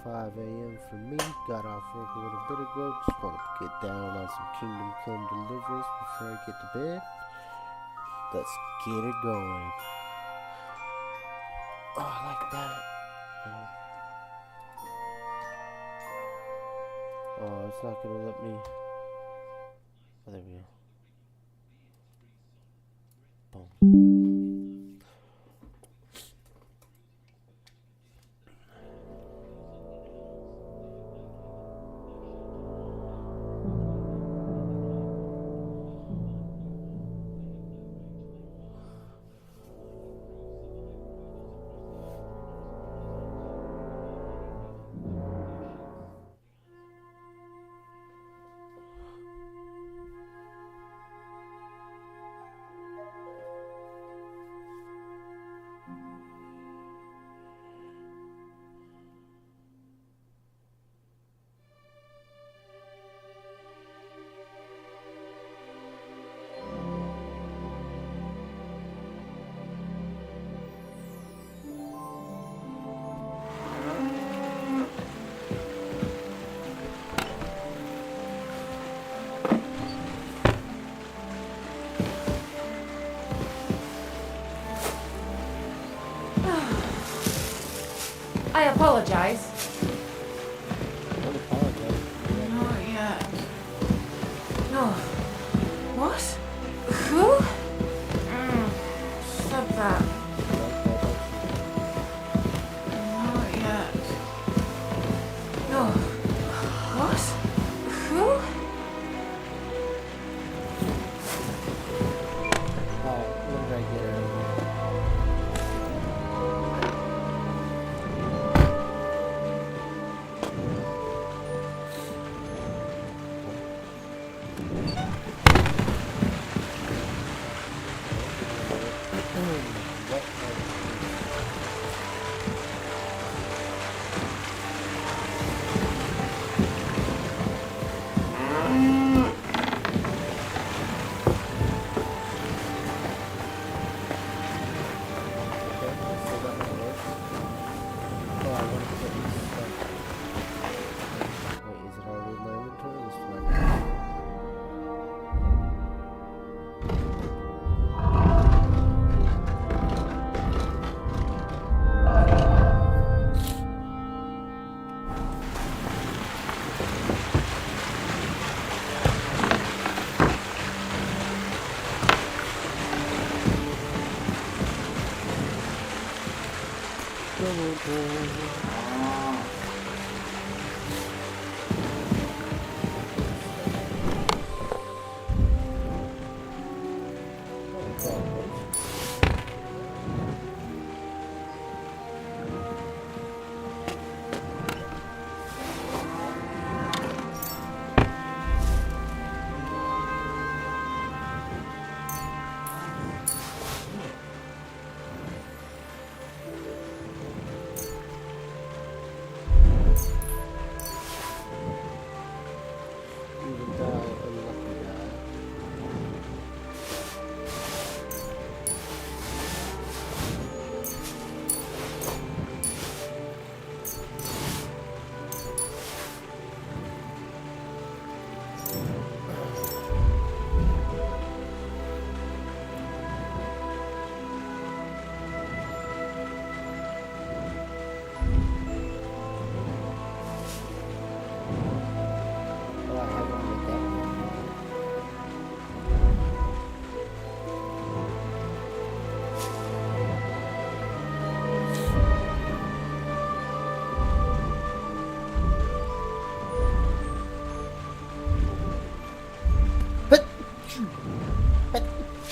5 a.m. for me. Got off work a little bit ago. Just wanted to get down on some Kingdom Come Deliverance before I get to bed. Let's get it going. Oh, I like that. Oh, it's not gonna let me. Oh, there we go. Boom. I apologize. Don't apologize. Not yet. No. What? Who? Stop that. Not yet. No. What? Who? What did I get earlier?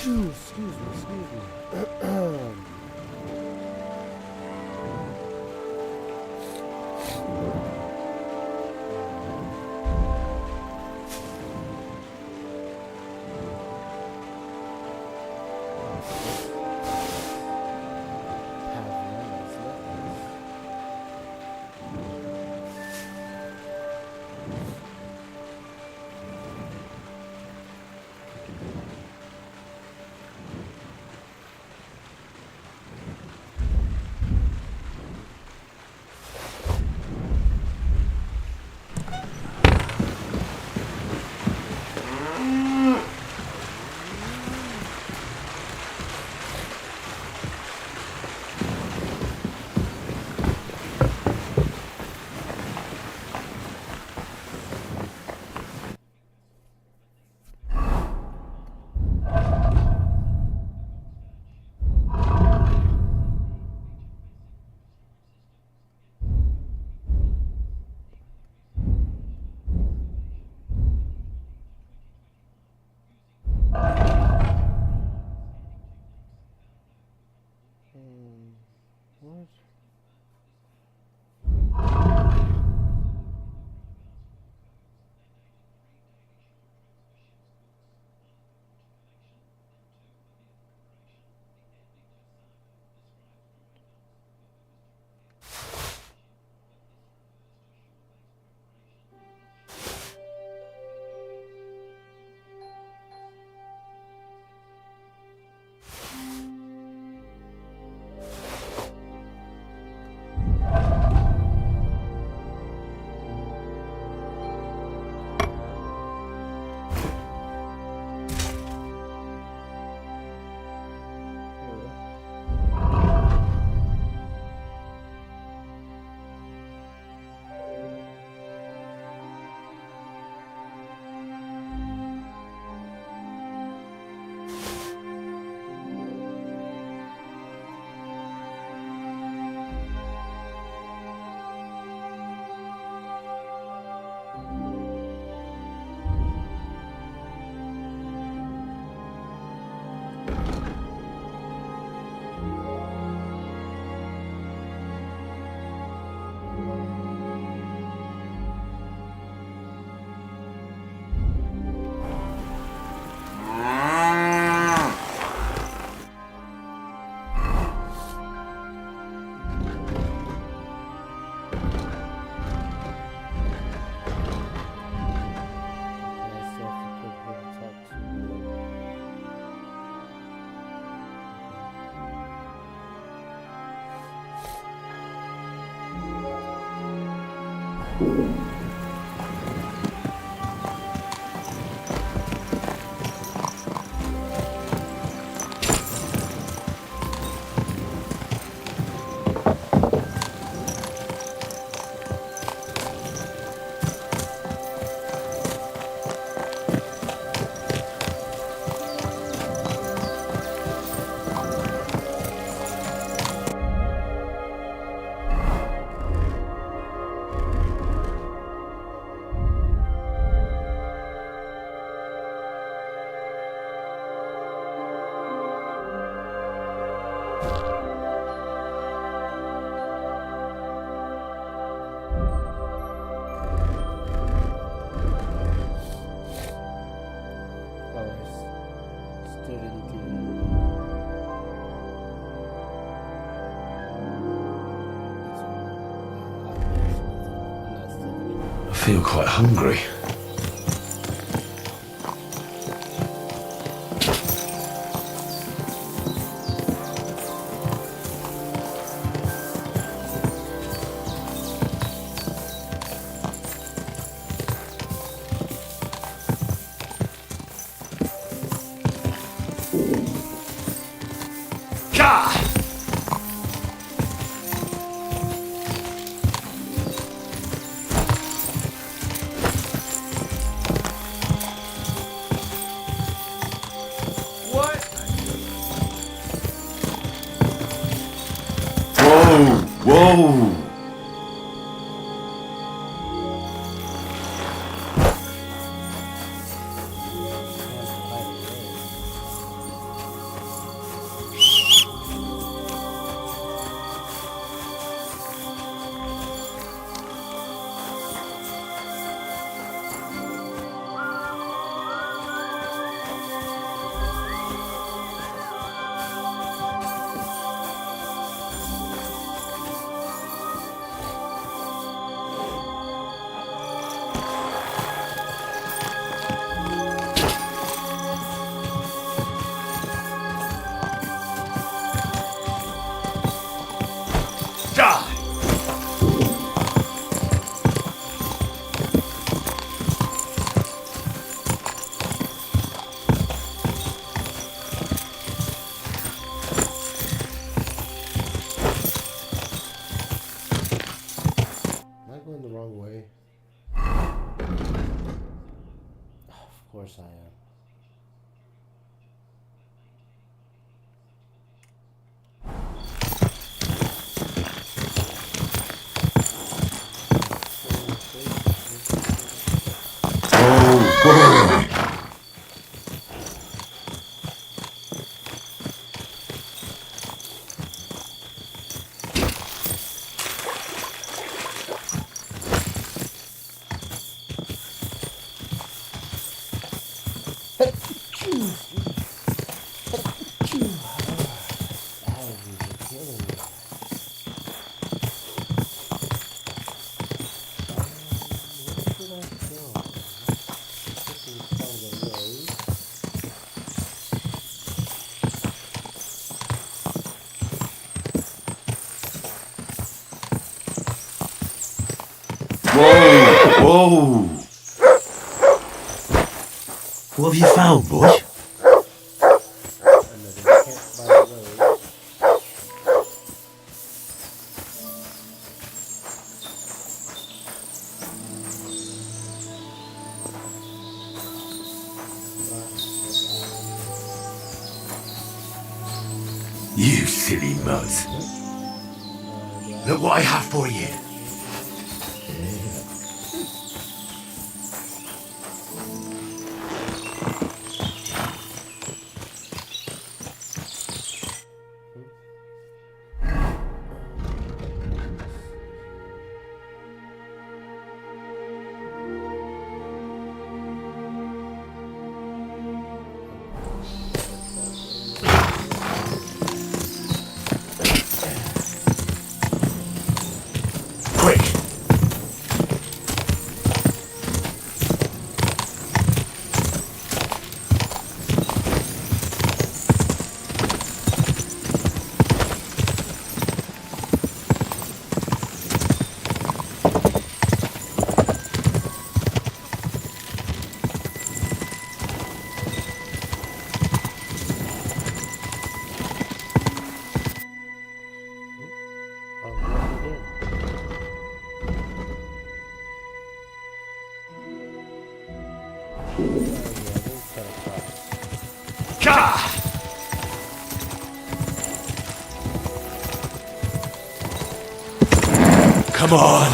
Excuse me. I feel quite hungry. Whoa! Going the wrong way. Of course I am. Whoa! What have you found, boy? You silly muzz. Look what I have for you. we'll cut across. Ka! Come on!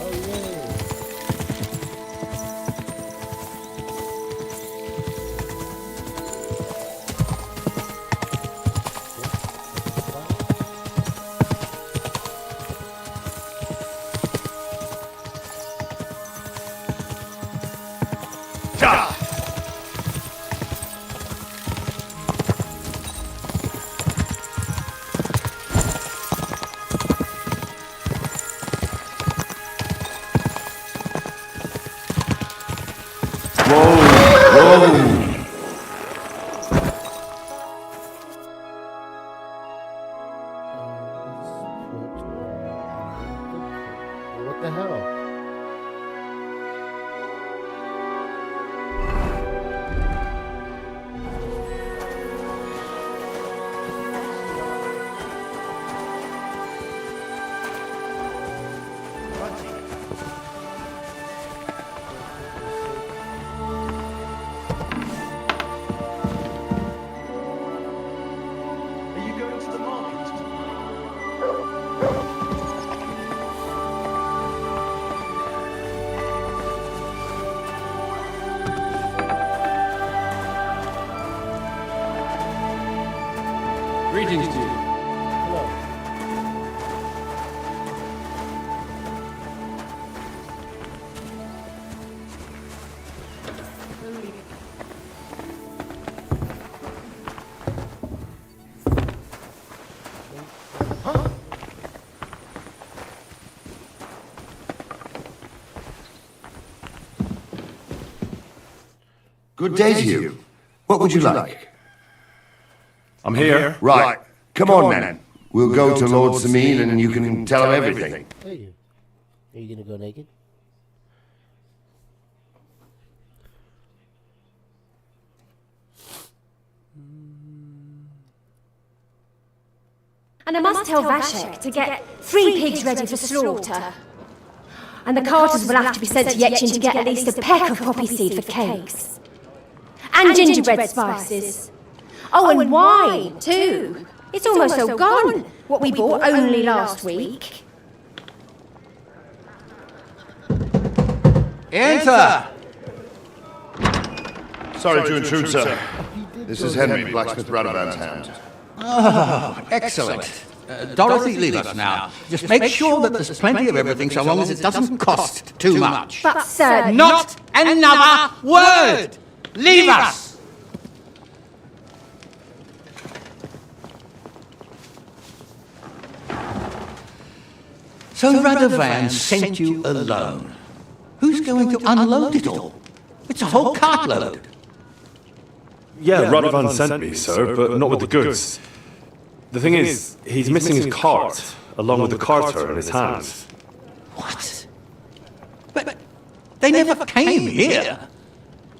Oh yeah. Ka! What the hell? Are you going to the market? Greetings to you. Hello. Good day to you. What would you like? I'm here. Right. Come on, then. We'll go to Lord Samin and you can tell him everything. Hey, are you gonna go naked? And I must tell Vashek to get 3 pigs ready for slaughter. And the carters will have to be sent to Yechin to get at least a peck of poppy seed for cakes. And gingerbread spices. Oh, and wine, too. It's almost all gone, what we bought only last week. Enter! Sorry to intrude, sir. This is Henry, Blacksmith Radovand's hound. Oh, excellent. Dorothy, leave us now. Just make sure that there's plenty of everything so long as it doesn't cost too much. But, sir... Not another word! Leave us! So Radovan sent you alone. Who's going to unload it all? It's a whole cartload. Yeah, Radovan sent me, sir, but not with the goods. The thing is, he's missing his cart, along with the carter in his hand. What? But they never came here.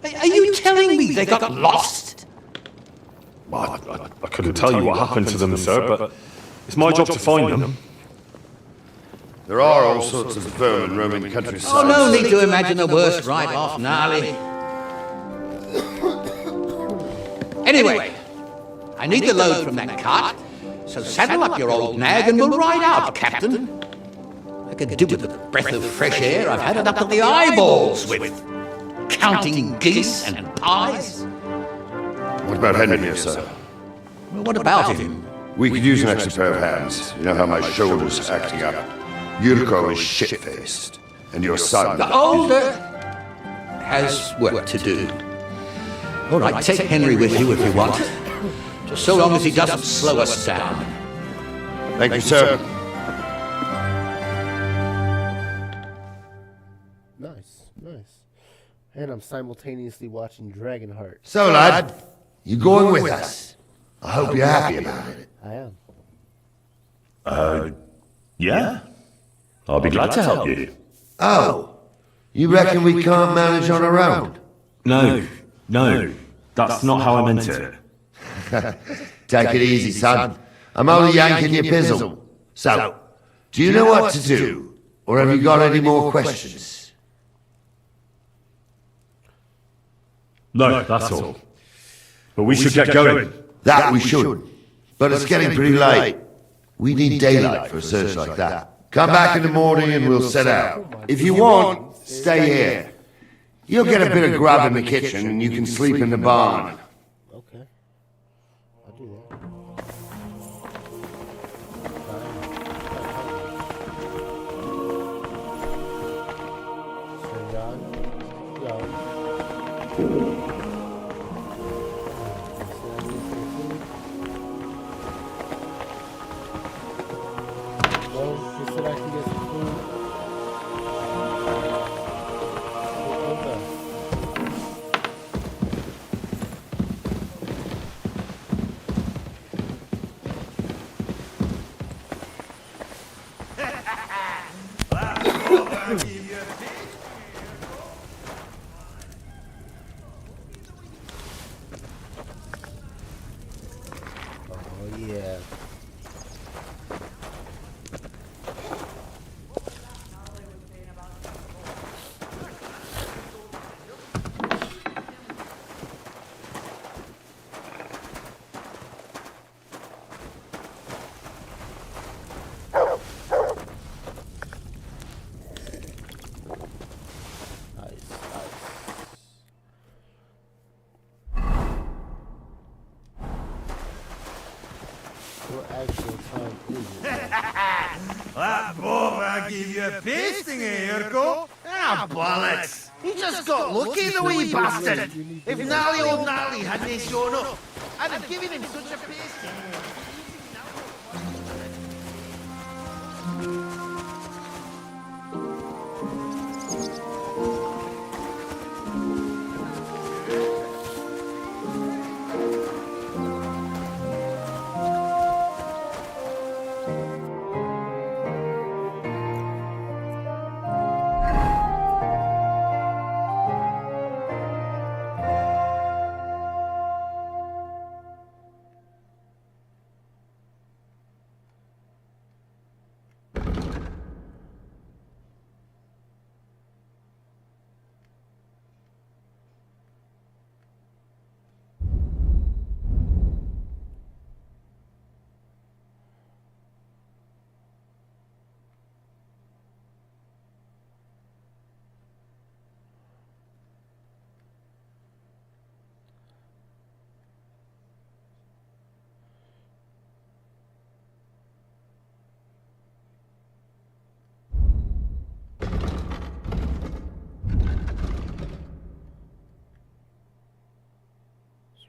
Are you telling me they got lost? I couldn't tell you what happened to them, sir, but it's my job to find them. There are all sorts of vermin roaming countryside. Oh, no need to imagine the worst right off, Gnarly. Anyway, I need the load from that cart, so saddle up your old nag and we'll ride out, Captain. I could do with a breath of fresh air. I've had it up to the eyeballs with counting geese and pies. What about Henry here, sir? Well, what about him? We could use an extra pair of hands. You know how my shoulder's acting up. Yurko is shit-faced, and your son... The older has work to do. All right, take Henry with you if you want. Just so long as he doesn't slow us down. Thank you, sir. Nice, nice. And I'm simultaneously watching Dragonheart. So, lad, you going with us? I hope you're happy about it. I am. Yeah? I'll be glad to help you. Oh, you reckon we can't manage on our own? No, that's not how I meant it. Take it easy, son. I'm only yanking your pizzle. So, do you know what to do? Or have you got any more questions? No, that's all. But we should get going. That we should. But it's getting pretty late. We need daylight for a search like that. Come back in the morning and we'll set out. If you want, stay here. You'll get a bit of grub in the kitchen and you can sleep in the barn. Okay. I'll do that. Well, he said I can get some food. Okay. Oh yeah. Nice, nice. What actual time is it? That bobber gave you a pasting, eh, Urko? Ah, bollocks! He just got lucky, the wee bastard! If Nally old Nally hadn't shown up, I'd have given him such a pasting.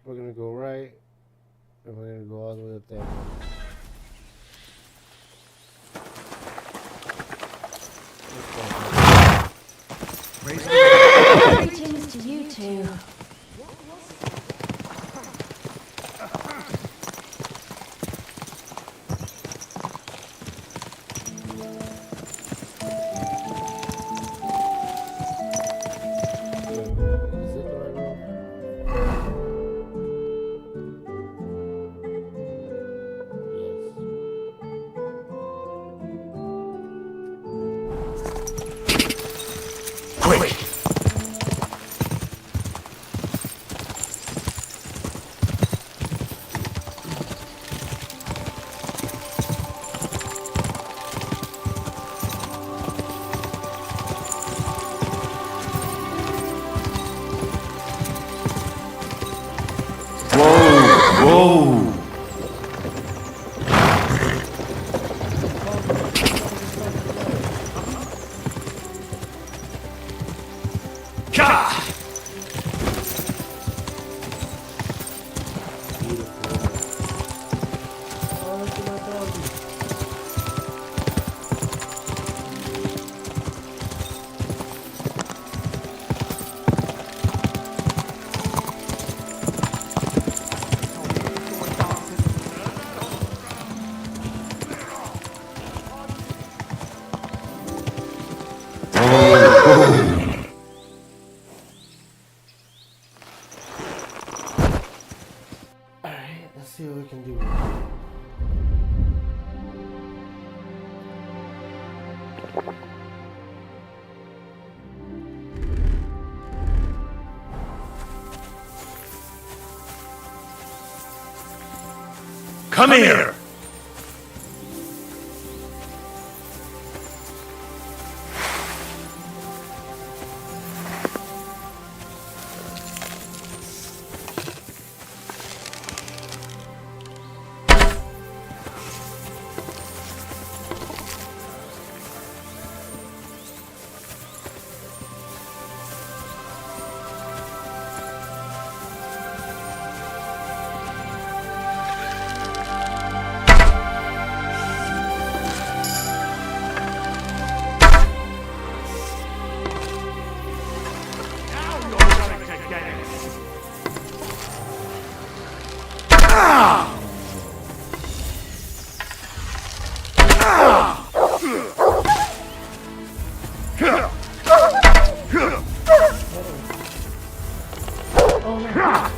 We're gonna go right, and we're gonna go all the way up there. Greetings to you two. Is it the right road? Quick! Whoa! Ka! Oh, look at my doggy. see what we can do. Come here!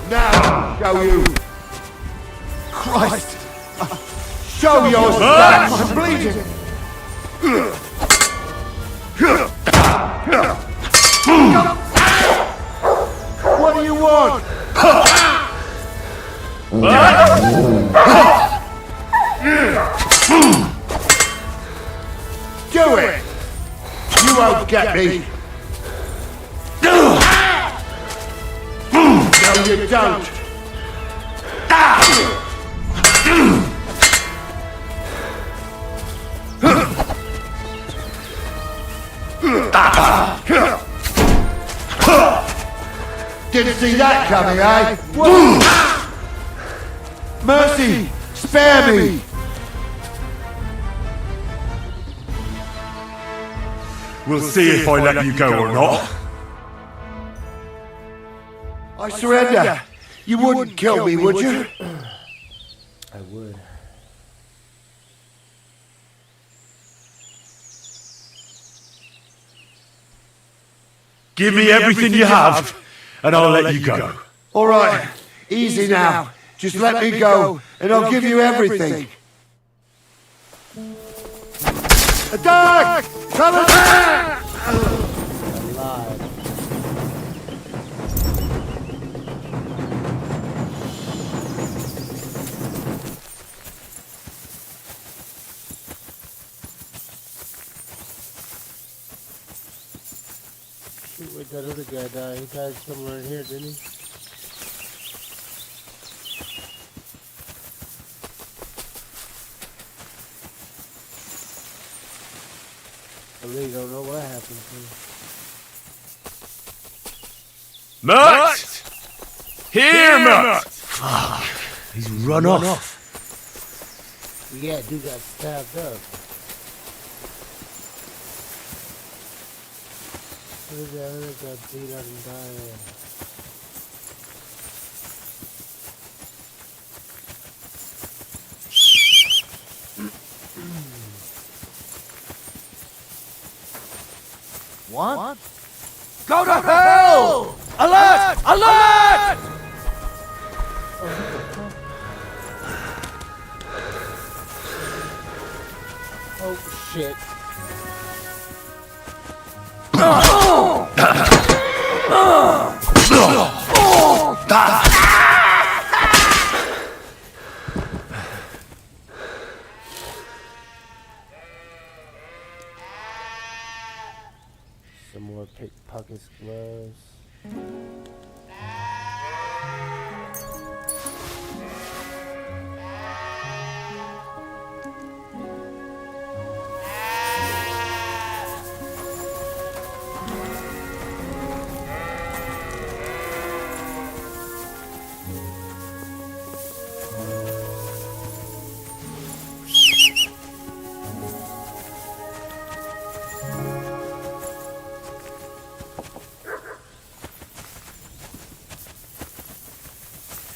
Now, show you. Christ! Show yourself! I'm bleeding! What do you want? Do it! You won't get me! No, you don't! Didn't see that coming, eh? Mercy! Spare me! We'll see if I let you go or not. I surrender. You wouldn't kill me, would you? I would. Give me everything you have, and I'll let you go. All right, easy now. Just let me go, and I'll give you everything. Attack! Come attack! Alive. Shoot, where'd that other guy die? He died somewhere in here, didn't he? I really don't know what happened to him. Mutt! Here, Mutt! Fuck, he's run off. Yeah, dude got stabbed up. What is that other guy beat up and died? What? Go to hell! Alert! Alert! Oh shit. Some more pickpockets gloves.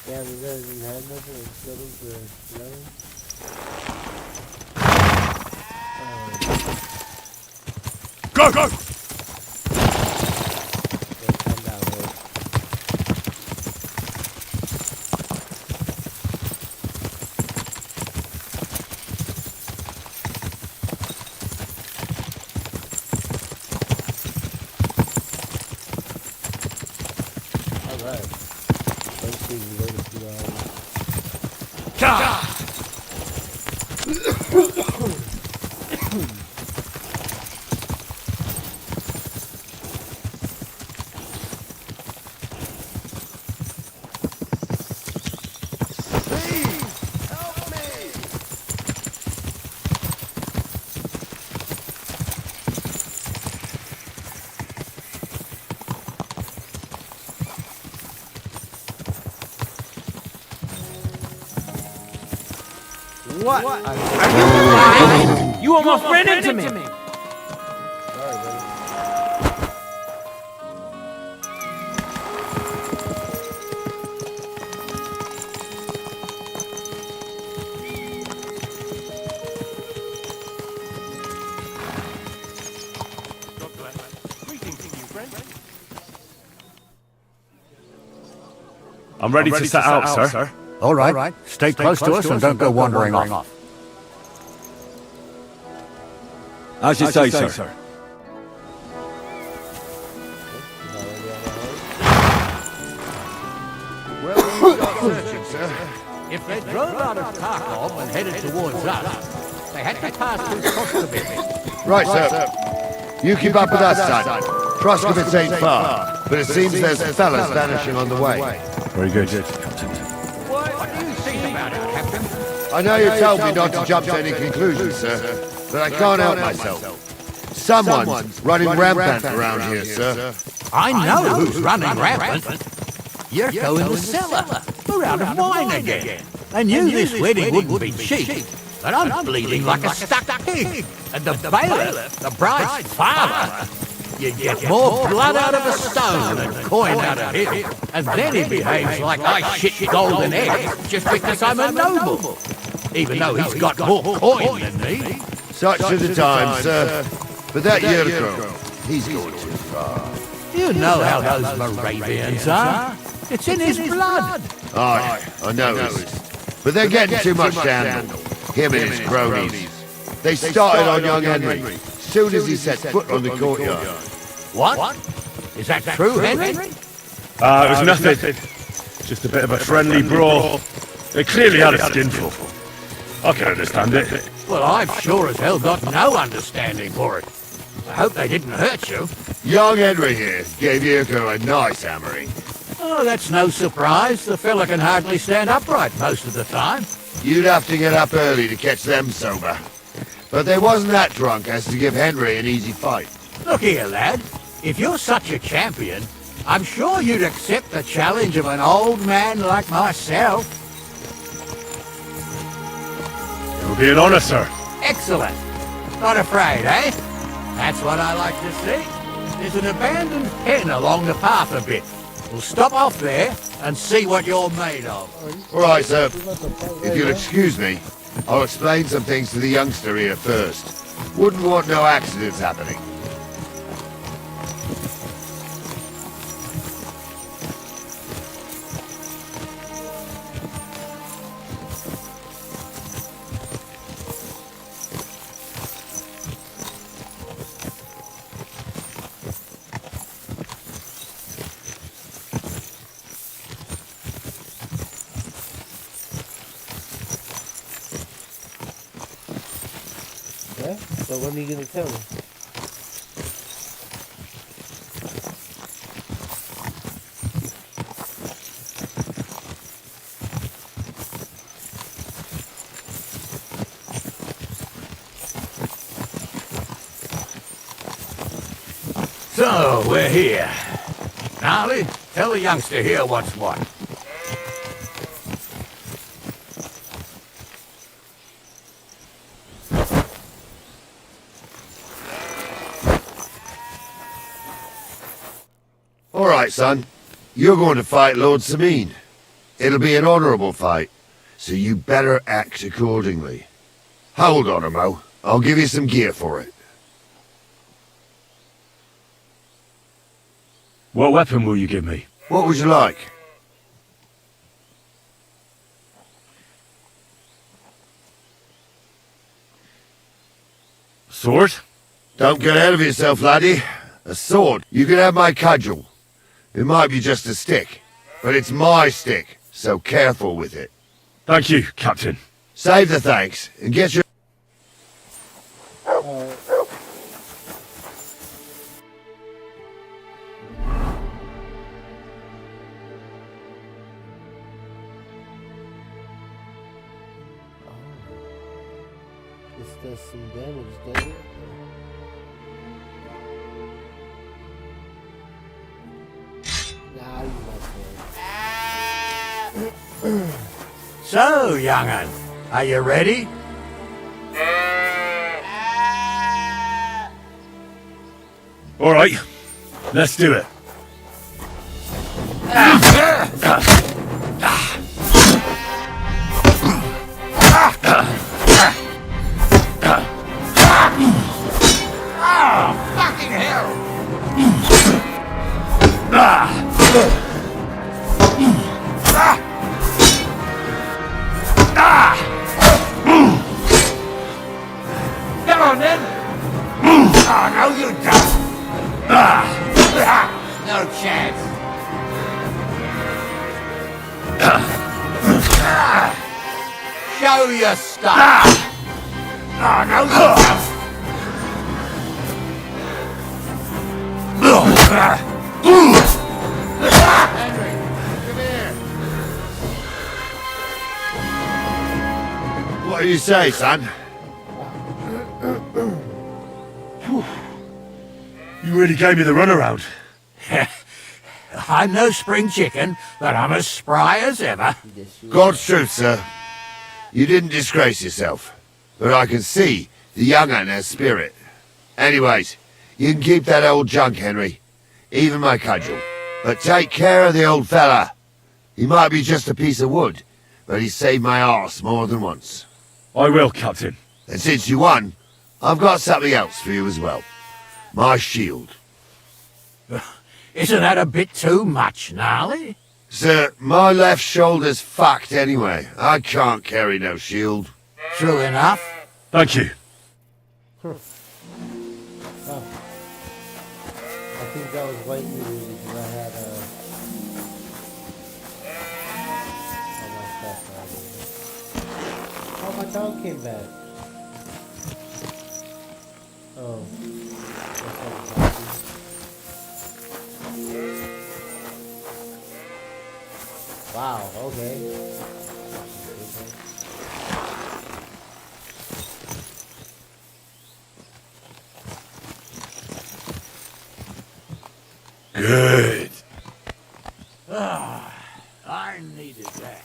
Yeah, we guys didn't have nothing instead of the letter. Go, go! Come down, Rick. Alright. Let's see, we waited 2 hours. What? Are you blind? You almost ran into me. Sorry, buddy. I'm ready to set out, sir. All right. Stay close to us and don't go wandering off. As you say, sir. If they drove out of Kharkov and headed towards us, they had to pass through Troskovitz. Right, sir. You keep up with us, son. Troskovitz ain't far, but it seems there's fellas vanishing on the way. Very good. What do you think about it, Captain? I know you told me not to jump to any conclusions, sir, but I can't help myself. Someone's running rampant around here, sir. I know who's running rampant. Yurko in the cellar. We're out of wine again. I knew this wedding wouldn't be cheap, but I'm bleeding like a stuck pig. And the bailiff, the bride's father, you get more blood out of a stone than coin out of him. And then he behaves like I shit golden eggs just because I'm a noble. Even though he's got more coin than me. Such are the times, sir. But that Yurko, he's going too far. You know how those Moravians are. It's in his blood. Aye, I noticed. But they're getting too much to handle. Him and his cronies. They started on young Henry, soon as he set foot on the courtyard. What? Is that true, Henry? It was nothing. Just a bit of a friendly brawl. They clearly had a skinful. I can understand it. Well, I've sure as hell got no understanding for it. I hope they didn't hurt you. Young Henry here gave Yurko a nice hammering. Oh, that's no surprise. The fella can hardly stand upright most of the time. You'd have to get up early to catch them sober. But they wasn't that drunk as to give Henry an easy fight. Look here, lad. If you're such a champion, I'm sure you'd accept the challenge of an old man like myself. It will be an honor, sir. Excellent. Not afraid, eh? That's what I like to see. There's an abandoned pen along the path a bit. We'll stop off there and see what you're made of. All right, sir. If you'll excuse me, I'll explain some things to the youngster here first. Wouldn't want no accidents happening. Yeah? So when are you gonna tell me? So, we're here. Gnarly, tell the youngster here what's what. All right, son. You're going to fight Lord Sameen. It'll be an honorable fight, so you better act accordingly. Hold on, Mo. I'll give you some gear for it. What weapon will you give me? What would you like? Sword? Don't get ahead of yourself, laddie. A sword. You can have my cudgel. It might be just a stick. but it's my stick, so careful with it. Thank you, Captain. Save the thanks, and get your... This does some damage, doesn't it? Nah, he's not dead. So, young'un, are you ready? All right, let's do it. Fucking hell! Come on, then! Oh, no, you don't! No chance! Show your stuff! Oh, no, you don't! Henry, come here! What do you say, son? You really gave me the runaround. I'm no spring chicken, but I'm as spry as ever. God's truth, sir. You didn't disgrace yourself, but I can see the young'un has spirit. Anyways, you can keep that old junk, Henry. Even my cudgel. But take care of the old fella. He might be just a piece of wood, but he saved my arse more than once. I will, Captain. And since you won, I've got something else for you as well. My shield. Isn't that a bit too much, Gnarly? Sir, my left shoulder's fucked anyway. I can't carry no shield. True enough. Thank you. I think that was white music because I had all my stuff right here. Oh, my dog came back. Oh. Wow, okay. Good. I needed that.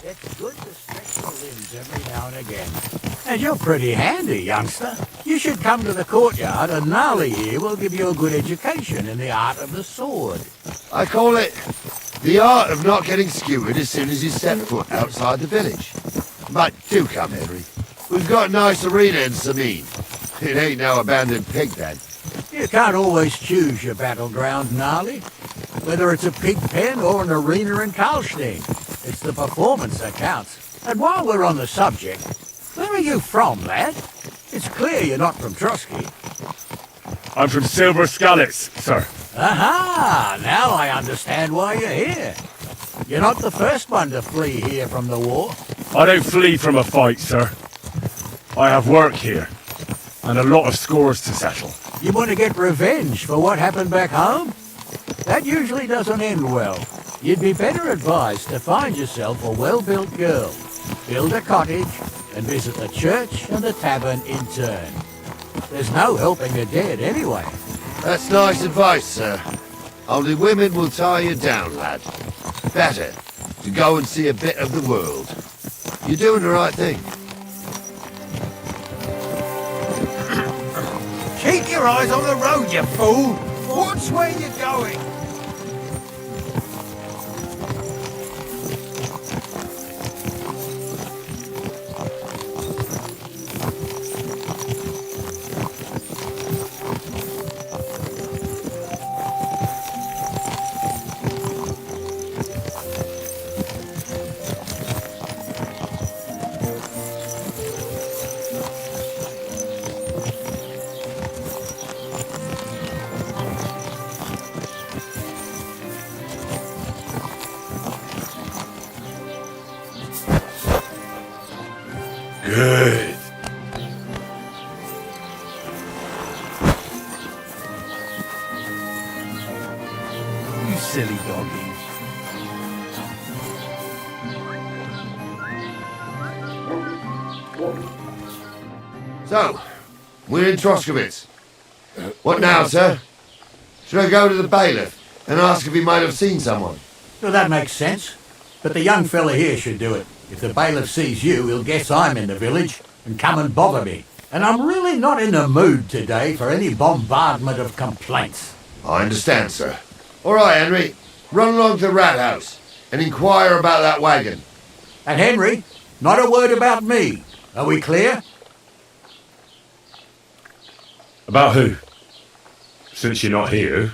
It's good to stretch your limbs every now and again. And you're pretty handy, youngster. You should come to the courtyard, and Gnarly here will give you a good education in the art of the sword. I call it the art of not getting skewered as soon as you step foot outside the village. But do come, Henry. We've got a nice arena in Sameen. It ain't no abandoned pig pen. You can't always choose your battleground, Gnarly. Whether it's a pig pen or an arena in Karlstein, it's the performance that counts. And while we're on the subject, where are you from, lad? It's clear you're not from Trotsky. I'm from Silver Scallops, sir. Aha! Now I understand why you're here. You're not the first one to flee here from the war. I don't flee from a fight, sir. I have work here, and a lot of scores to settle. You want to get revenge for what happened back home? That usually doesn't end well. You'd be better advised to find yourself a well-built girl, build a cottage, and visit the church and the tavern in turn. There's no helping the dead anyway. That's nice advice, sir. Only women will tie you down, lad. Better to go and see a bit of the world. You're doing the right thing. Keep your eyes on the road, you fool! Watch where you're going! Good. You silly doggy. So, we're in Troskowitz. What now, sir? Should I go to the bailiff and ask if he might have seen someone? Well, that makes sense. But the young fella here should do it. If the bailiff sees you, he'll guess I'm in the village and come and bother me. And I'm really not in the mood today for any bombardment of complaints. I understand, sir. All right, Henry. Run along to the rat house and inquire about that wagon. And Henry, not a word about me. Are we clear? About who? Since you're not here,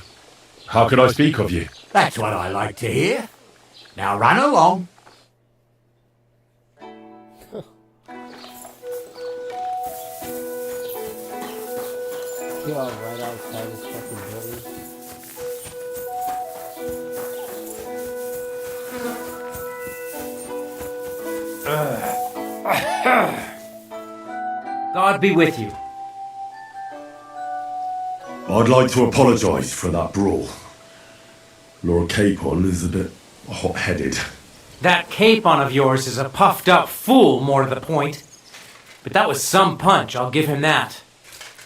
how could I speak of you? That's what I like to hear. Now run along. You're all right outside this fucking building. God be with you. I'd like to apologise for that brawl. Lord Capon is a bit hot-headed. That capon of yours is a puffed up fool, more to the point. But that was some punch, I'll give him that.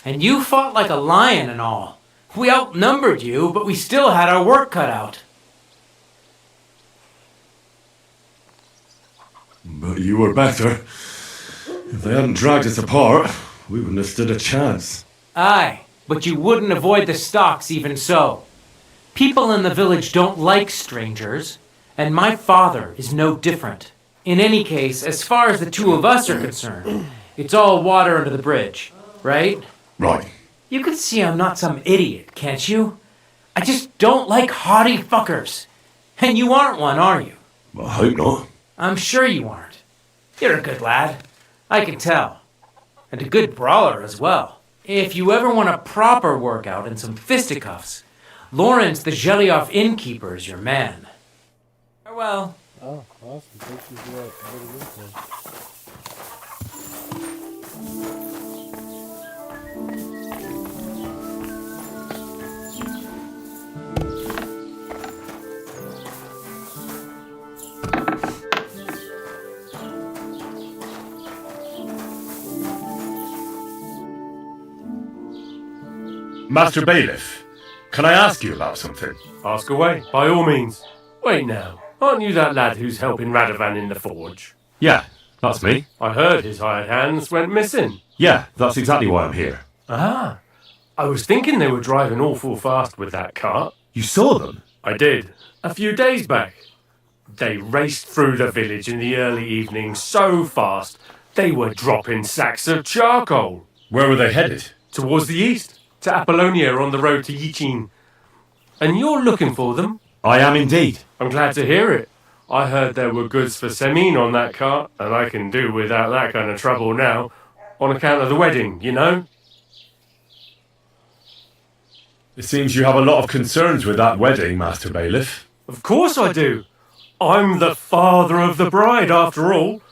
And you fought like a lion and all. We outnumbered you, but we still had our work cut out. But you were better. If they hadn't dragged us apart, we wouldn't have stood a chance. Aye, but you wouldn't avoid the stocks even so. People in the village don't like strangers, and my father is no different. In any case, as far as the two of us are concerned, it's all water under the bridge, right? Right. You can see I'm not some idiot, can't you? I just don't like haughty fuckers. And you aren't one, are you? I hope not. I'm sure you aren't. You're a good lad. I can tell. And a good brawler as well. If you ever want a proper workout and some fisticuffs, Lawrence the Gelioff innkeeper is your man. Farewell. Oh, awesome. Thank you for that little info. Master Bailiff, can I ask you about something? Ask away, by all means. Wait now, aren't you that lad who's helping Radovan in the forge? Yeah, that's me. I heard his hired hands went missing. Yeah, that's exactly why I'm here. Ah, I was thinking they were driving awful fast with that cart. You saw them? I did, a few days back. They raced through the village in the early evening so fast, they were dropping sacks of charcoal. Where were they headed? Towards the east. To Apollonia on the road to Yichin. And you're looking for them? I am indeed. I'm glad to hear it. I heard there were goods for Semin on that cart, and I can do without that kind of trouble now, on account of the wedding, you know? It seems you have a lot of concerns with that wedding, Master Bailiff. Of course I do. I'm the father of the bride, after all.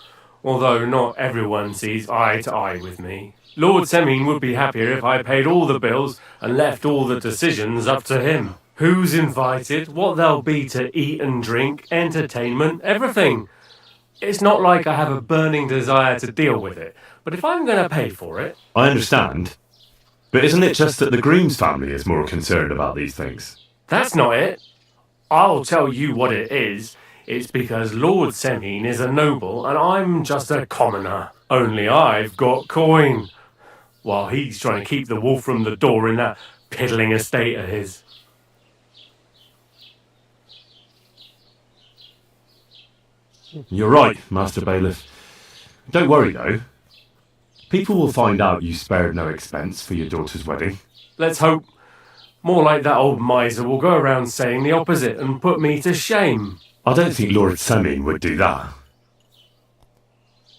Although not everyone sees eye to eye with me. Lord Semin would be happier if I paid all the bills and left all the decisions up to him. Who's invited, what there'll be to eat and drink, entertainment, everything. It's not like I have a burning desire to deal with it, but if I'm going to pay for it... I understand. But isn't it just that the Grooms family is more concerned about these things? That's not it. I'll tell you what it is. It's because Lord Semin is a noble and I'm just a commoner. Only I've got coin. While he's trying to keep the wolf from the door in that piddling estate of his. You're right, Master Bailiff. Don't worry, though. People will find out you spared no expense for your daughter's wedding. Let's hope. More like that old miser will go around saying the opposite and put me to shame. I don't think Lord Semin would do that.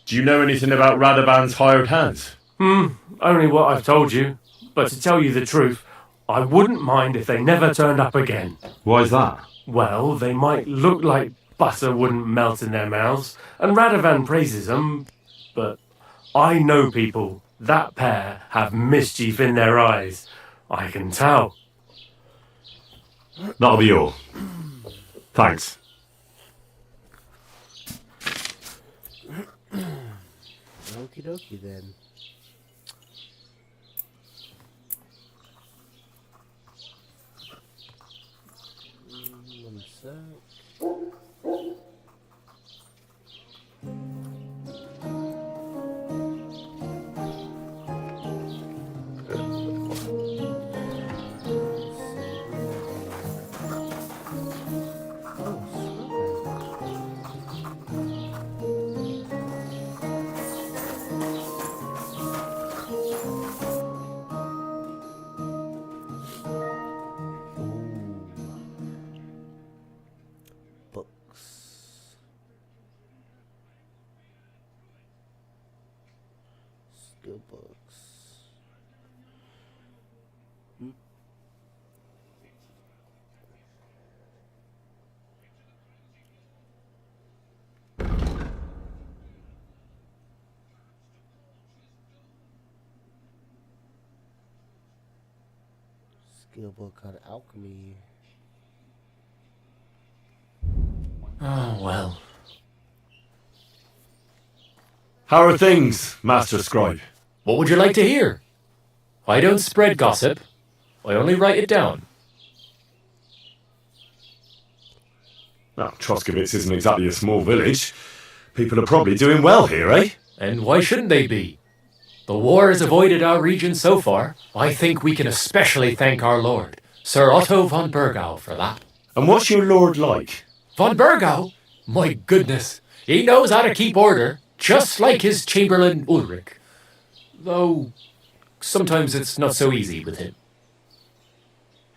Do you know anything about Radovan's hired hands? Only what I've told you. But to tell you the truth, I wouldn't mind if they never turned up again. Why's that? Well, they might look like butter wouldn't melt in their mouths, and Radovan praises them, but I know people. That pair have mischief in their eyes. I can tell. That'll be all. Thanks. Okie dokie then. One sec. Books. Skill books. Skill book on alchemy. Oh, well. How are things, Master Scribe? What would you like to hear? I don't spread gossip. I only write it down. Well, Troskowitz isn't exactly a small village. People are probably doing well here, eh? And why shouldn't they be? The war has avoided our region so far. I think we can especially thank our lord, Sir Otto von Burgau, for that. And what's your lord like? Von Burgau? My goodness. He knows how to keep order, just like his Chamberlain Ulrich. Though, sometimes it's not so easy with him.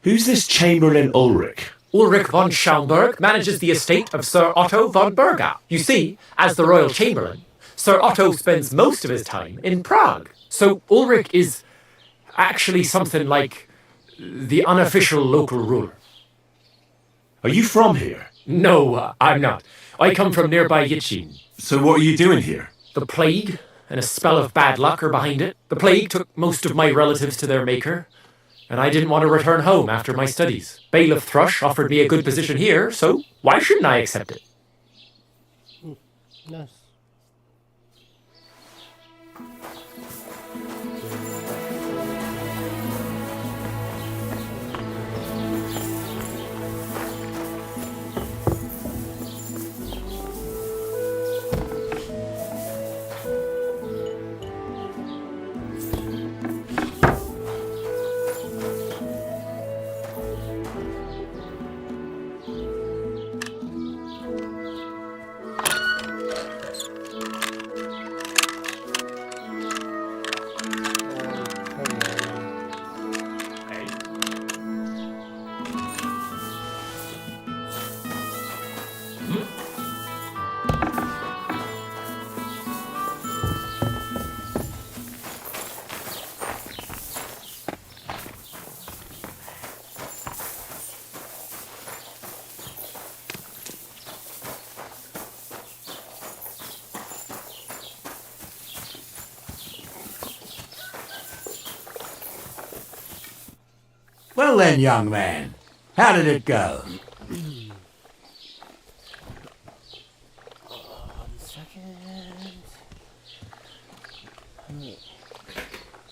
Who's this Chamberlain Ulrich? Ulrich von Schaumburg manages the estate of Sir Otto von Burgau. You see, as the royal chamberlain, Sir Otto spends most of his time in Prague. So Ulrich is actually something like the unofficial local ruler. Are you from here? No, I'm not. I come from nearby Yitchin. So what are you doing here? The plague and a spell of bad luck are behind it. The plague took most of my relatives to their maker, and I didn't want to return home after my studies. Bailiff Thrush offered me a good position here, so why shouldn't I accept it? Nice. Well then, young man, how did it go?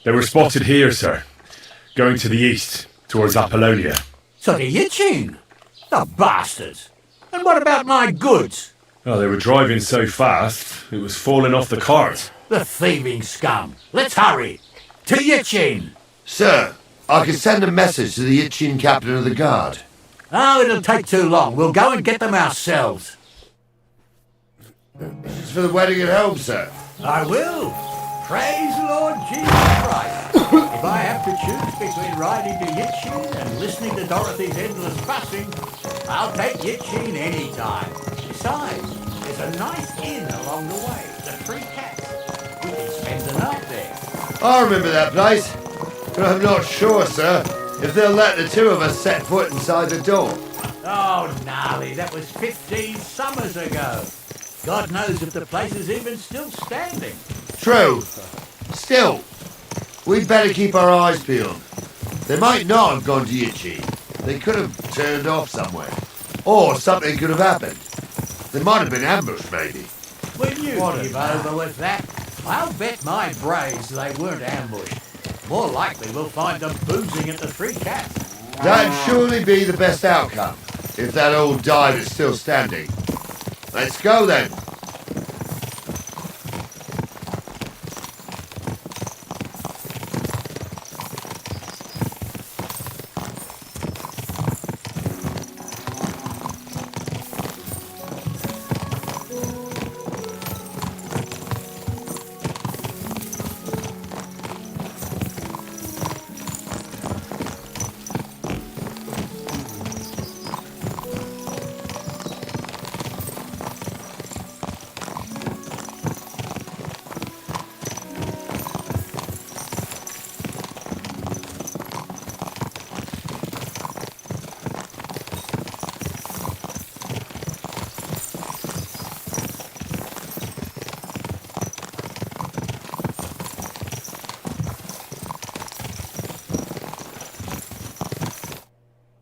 They were spotted here, sir. Going to the east, towards Apollonia. So the Yitchin? The bastards! And what about my goods? Oh, they were driving so fast, it was falling off the cart. The thieving scum! Let's hurry! To Yitchin! Sir, I can send a message to the Itchin captain of the guard. Oh, it'll take too long. We'll go and get them ourselves. It's for the wedding at home, sir. I will. Praise the Lord Jesus Christ. If I have to choose between riding to Yitchin and listening to Dorothy's endless fussing, I'll take Yitchin any time. Besides, there's a nice inn along the way, the Three Cats. We can spend the night there. I remember that place, but I'm not sure, sir, if they'll let the two of us set foot inside the door. Oh, gnarly, that was 15 summers ago. God knows if the place is even still standing. true. Still, we'd better keep our eyes peeled. They might not have gone to Yichi. They could have turned off somewhere. Or something could have happened. They might have been ambushed, maybe. Will you give over with that? I'll bet my brains they weren't ambushed. More likely we'll find them boozing at the Three Cats. That'd surely be the best outcome, if that old dive is still standing. Let's go then.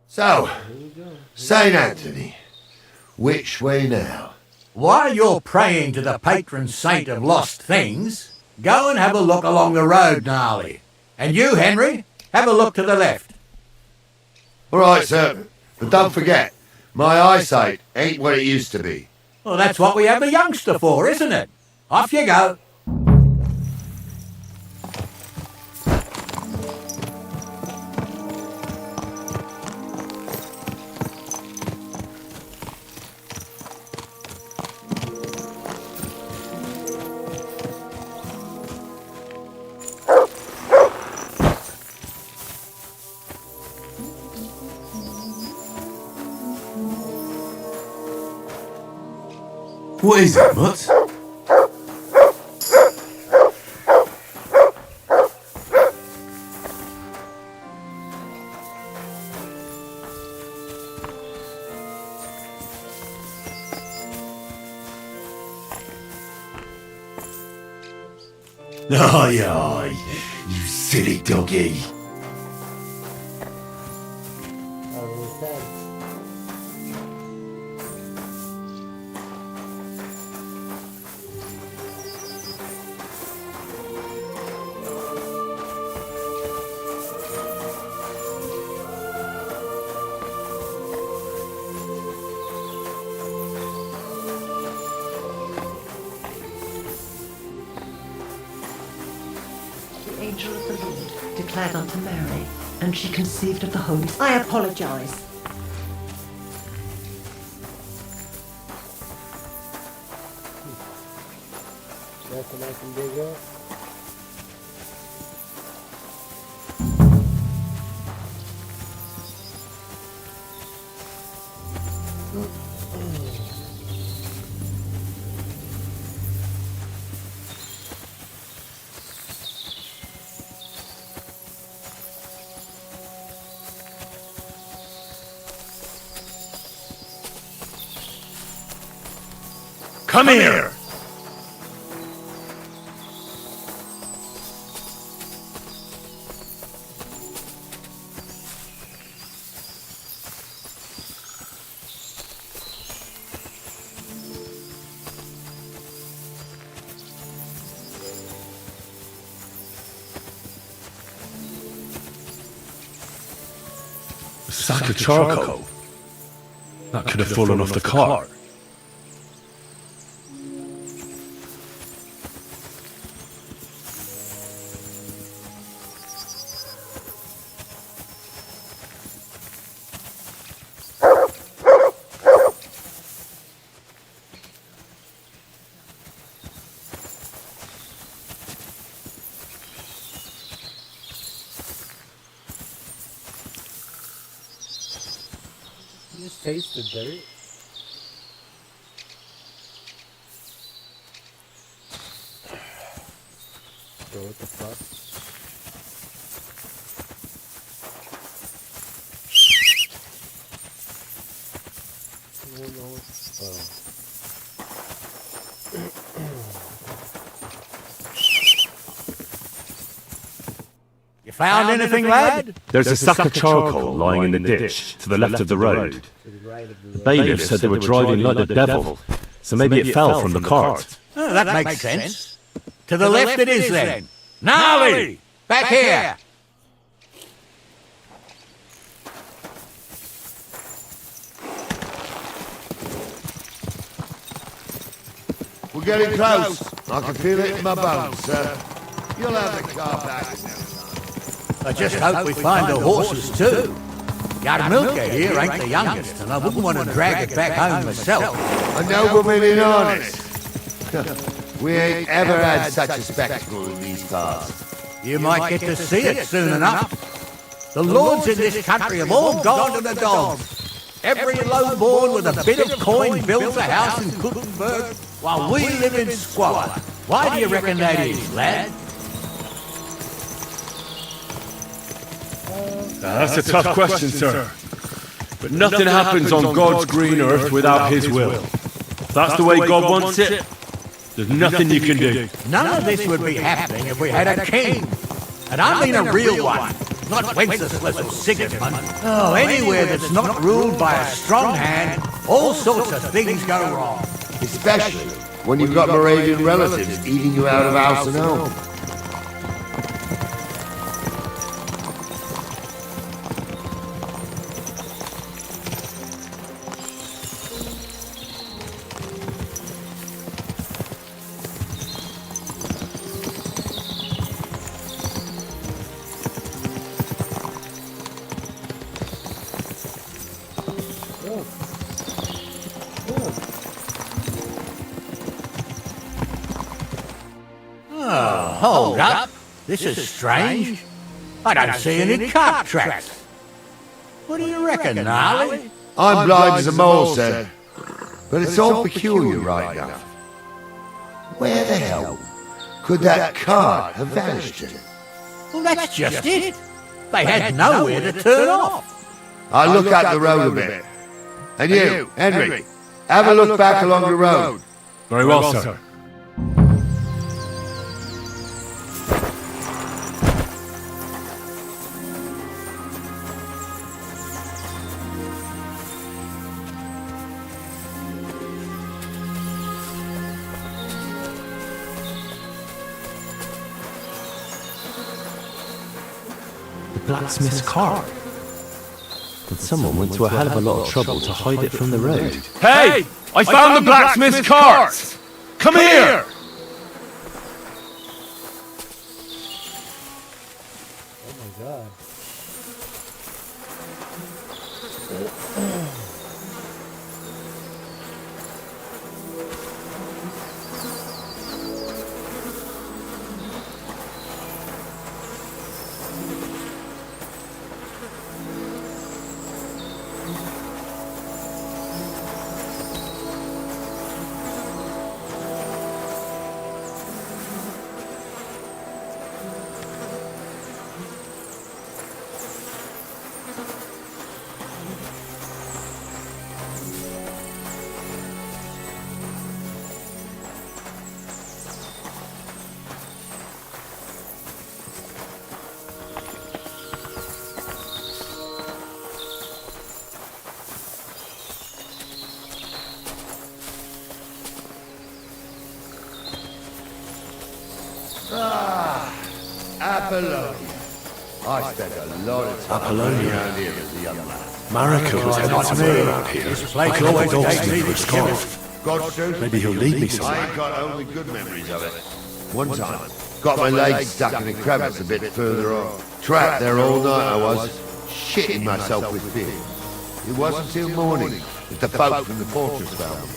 So, St. Anthony, which way now? While you're praying to the patron saint of lost things, go and have a look along the road, Gnarly. And you, Henry, have a look to the left. All right, sir. But don't forget, my eyesight ain't what it used to be. Well, that's what we have a youngster for, isn't it? Off you go. What is it, Mutt? Aye, aye, you silly doggy. The angel of the Lord declared unto Mary, and she conceived of the Holy Spirit. I apologize. Nothing I can dig up. Come here! A sack of charcoal? That could have fallen off the cart. You just taste the dirt. Bro, what the fuck? I don't know what found anything, lad? There's a sack of charcoal lying in the ditch to the left of the road. The bailiff said they were driving like the devil, so maybe it fell from the cart. Oh, that makes sense. To the left it is then. Gnarly! Back here! We're getting close. I can feel it in my bones, sir. You'll have the car back. I just hope we find the horses too. Young Milker here ain't the youngest, and I wouldn't want to drag it back home myself. A nobleman in harness. We ain't ever had such a spectacle in these cars. You might get to see it soon enough. The lords in this country have all gone to the dogs. Every low-born with a bit of coin builds a house in Gutenberg, while we live in squalor. Why do you reckon that is, lad? That's a tough question, sir. But nothing happens on God's green earth without His will. If that's the way God wants it, there's nothing you can do. None of this would be happening if we had a king. And I mean a real one, not Wenceslas or Sigismund. Oh, anywhere that's not ruled by a strong hand, all sorts of things go wrong. Especially when you've got Moravian relatives eating you out of house and home. Oh, hold up. This is strange. I don't see any cart tracks. What do you reckon, Gnarly? I'm blind as a mole, sir. But it's all peculiar right now. Where the hell could that cart have vanished to? Well, that's just it. They had nowhere to turn off. I'll look out the road a bit. And you, Henry, have a look back along the road. Very well, sir. Blacksmith's cart. And someone went to a hell of a lot of trouble to hide it from the road. Hey! I found the blacksmith's cart! Come here! Oh my god. Apollonia. I spent a lot of time Apollonia. around here as a young lad. Marika was heading somewhere around here. I can have a goldsmith with a scarf. God's truth. Maybe he'll lead me I somewhere. ain't got only good memories of it. One time, got my legs stuck in a crevice a bit further on. Trapped there all night I was, shitting myself with fear. It wasn't till morning that the folk from the fortress found me.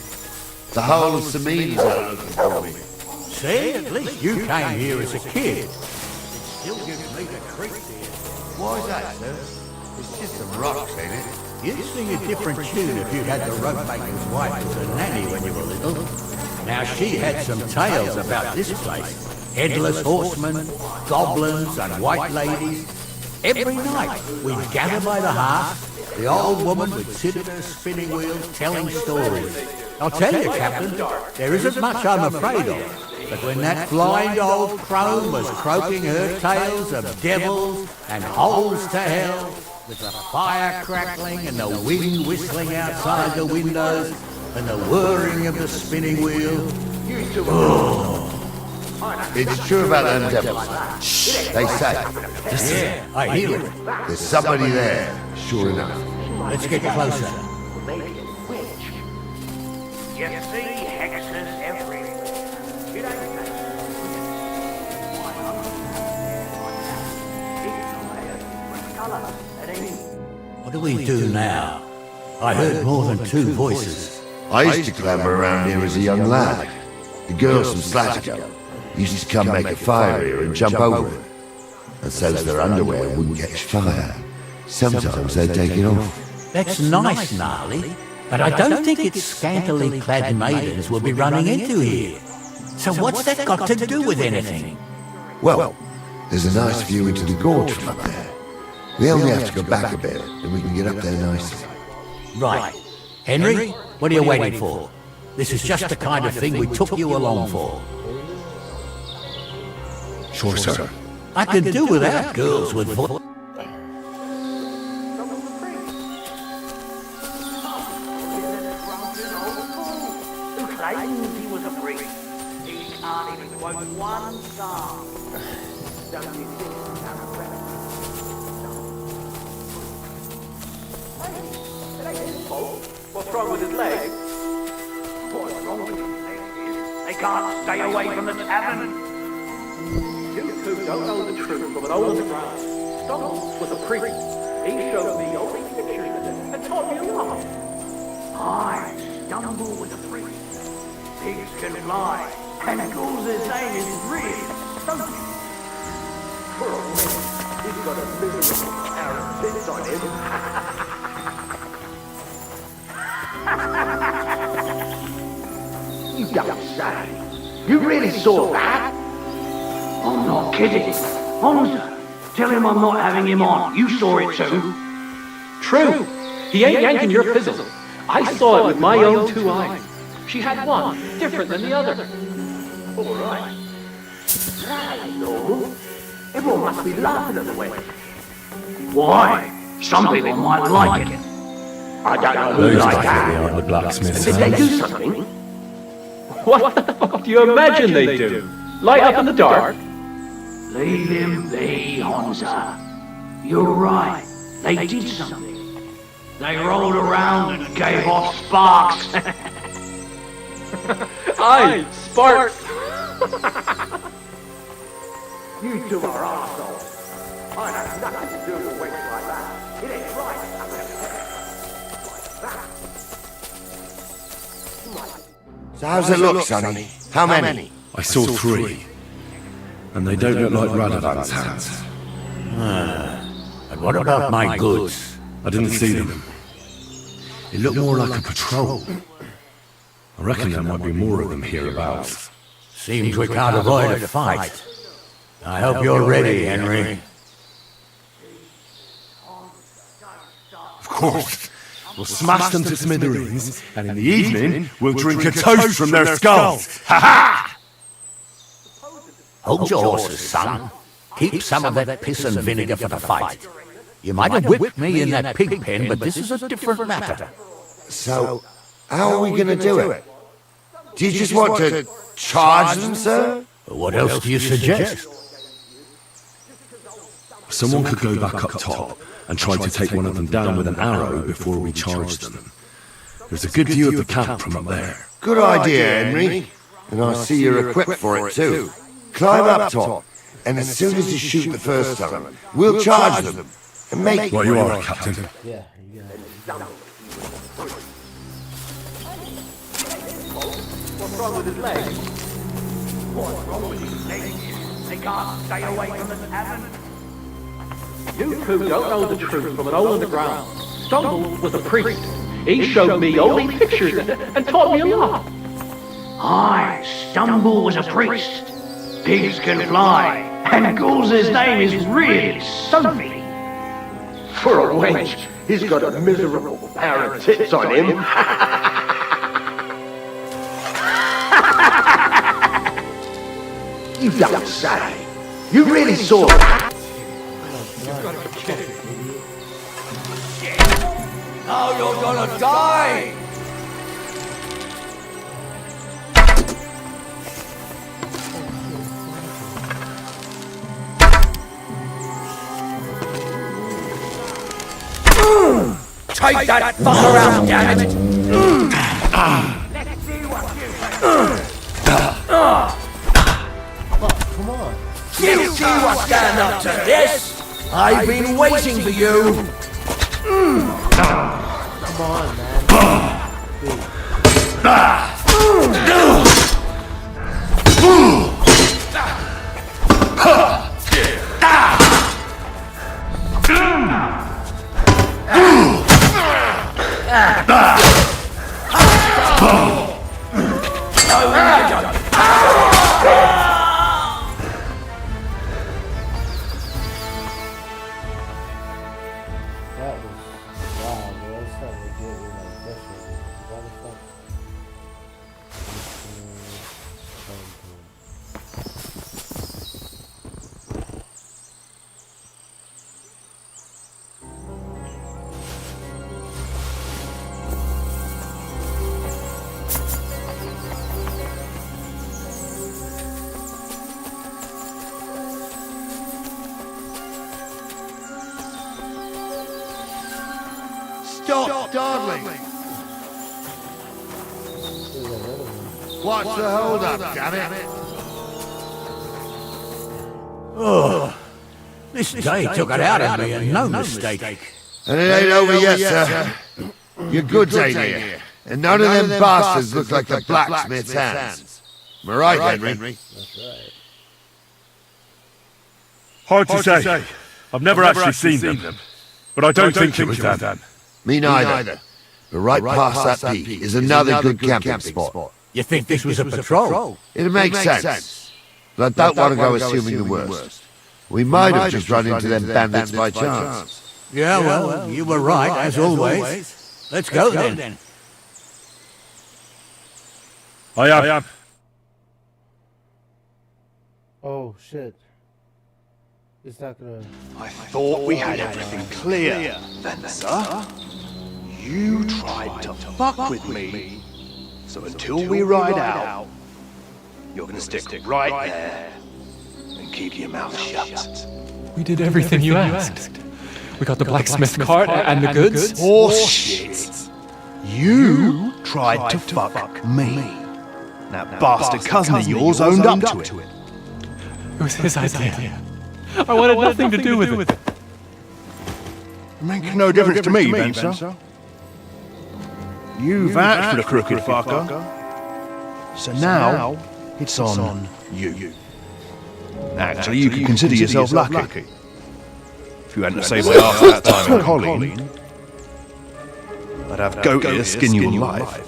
The whole of Samines are looking for me. See, at least you came here as a kid. It still gives me the creeps here. Why is that, sir? It's just some rocks, ain't it? You'd sing a different tune if you had the rope-maker's wife as a nanny when you were little. Now, she had some tales about this place. Headless horsemen, goblins and white ladies. Every night, we'd gather by the hearth. The old woman would sit at her spinning wheel telling stories. I'll tell you, Captain, there isn't much I'm afraid of. But when that blind old crone was croaking her tales of devils and holes to hell, with the fire crackling and the wind whistling outside the windows and the whirring of the spinning wheel... It's true about them devils. They say. Yeah, I hear it. There's somebody there, sure enough. Let's get closer. You see hexes everywhere. You don't What do we do now? I heard more than two voices. I used to clamber around here as a young lad. The girls from Slattergo used to come make a fire here and jump over it. And so as their underwear wouldn't catch fire, sometimes they'd take it off. That's nice, Gnarly, but I don't think it's scantily clad maidens we'll be running into here. So what's that got to do with anything? Well, there's a nice view into the gorge from up there. We only have to go back a bit, and we can get up there nicely. Right. Henry, what are you waiting for? This is just the kind of thing we took you along for. Sure, sir. I can do without girls with voice. Who claims he was a priest? He can't even quote one psalm. Don't you think that's incredible? What's wrong with his leg? What's wrong with his legs is they can't stay away from the tavern. You two don't know the truth from an old ground. Stumbles was a priest. He showed me only pictures of it and taught me a lot. I stumble with a priest. Pigs can fly, and Gulz's name is really something. He's got a miserable pair of tits on him. You don't say. You really saw that? I'm not kidding. Honza, tell him I'm not having him on. You saw it too. True. He ain't yanking your fizzle. I saw it with my own two eyes. She had one, different than the other. All right. That ain't normal. Everyone must be laughing at the wedding. Why? Some people might like it. I don't know who Those like definitely that. aren't the blacksmiths. Did they do something? What the fuck do you imagine they do? Light up in the dark? Leave him be, Honza. You're right. They did something. They rolled around and gave off sparks. Aye, sparks. You two are arseholes. I have nothing to do with wench like that. It ain't right. So how's it look, Sonny? How many? I saw 3. And they don't look like Radovan's hands. And what about my goods? I didn't see them. It looked more like a patrol. I reckon there might be more of them hereabouts. Seems we can't avoid a fight. I hope you're ready, Henry. Of course. We'll smash them to smithereens, and in the evening, we'll drink a toast from their skulls. Ha-ha! Hold your horses, son. Keep some of that piss and vinegar for the fight. You might have whipped me in that pig pen, but this is a different matter. So, how are we going to do it? Do you just want to charge them, sir? What else do you suggest? Someone could go back up top and try to take one of them down with an arrow before we charge them. There's a good view of the camp from up there. Good idea, Henry. And I see you're equipped for it too. Climb up top, and as soon as you shoot the first of them, we'll charge them and make... Well, you are, Captain. Yeah, you got it. What's wrong with his leg? What's wrong with these legs? They can't stay away from the tavern. You two don't know the truth from an hole in the ground. Stumble was a priest. He showed me only pictures and taught me a lot. I, Stumble, was a priest. Pigs can fly, and Gulz's name is really something. For a wench, he's got a miserable pair of tits on him. You don't say. You really saw that? Now you're gonna die! Take that fucker out, damn it! Come on. You see what's stand up to this? I've been waiting for you! Come on, Stop, darling. What's the hold up, damn it? Oh, this day took it out of me, and no mistake. And it ain't over yet, sir. Your goods ain't here. And none of them bastards look like the blacksmith's hands. Am I right, Henry? That's right. Hard to say. I've never actually seen them. But I don't think it was them. Me neither. But right past that peak is another good camping spot. You think this was a patrol? It makes sense. But I don't want to go assuming the worst. We might have just run into them bandits by chance. Yeah, well, you were right, as always. Let's go then. I am. Oh, shit. It's not gonna... I thought we had everything clear, then, sir. You tried to fuck with me. So until we ride out, you're gonna stick right there and keep your mouth shut. We did everything you asked. We got the blacksmith cart and the goods. Horseshit. You tried to fuck me. That bastard cousin of yours owned up to it. It was his idea. I wanted nothing to do with it. Make no difference to me, Benson. You vouched for the crooked fucker. So now, it's on you. Actually, you can consider yourself lucky. If you hadn't saved my ass that time in Colleen, I'd have goat ear skin you alive.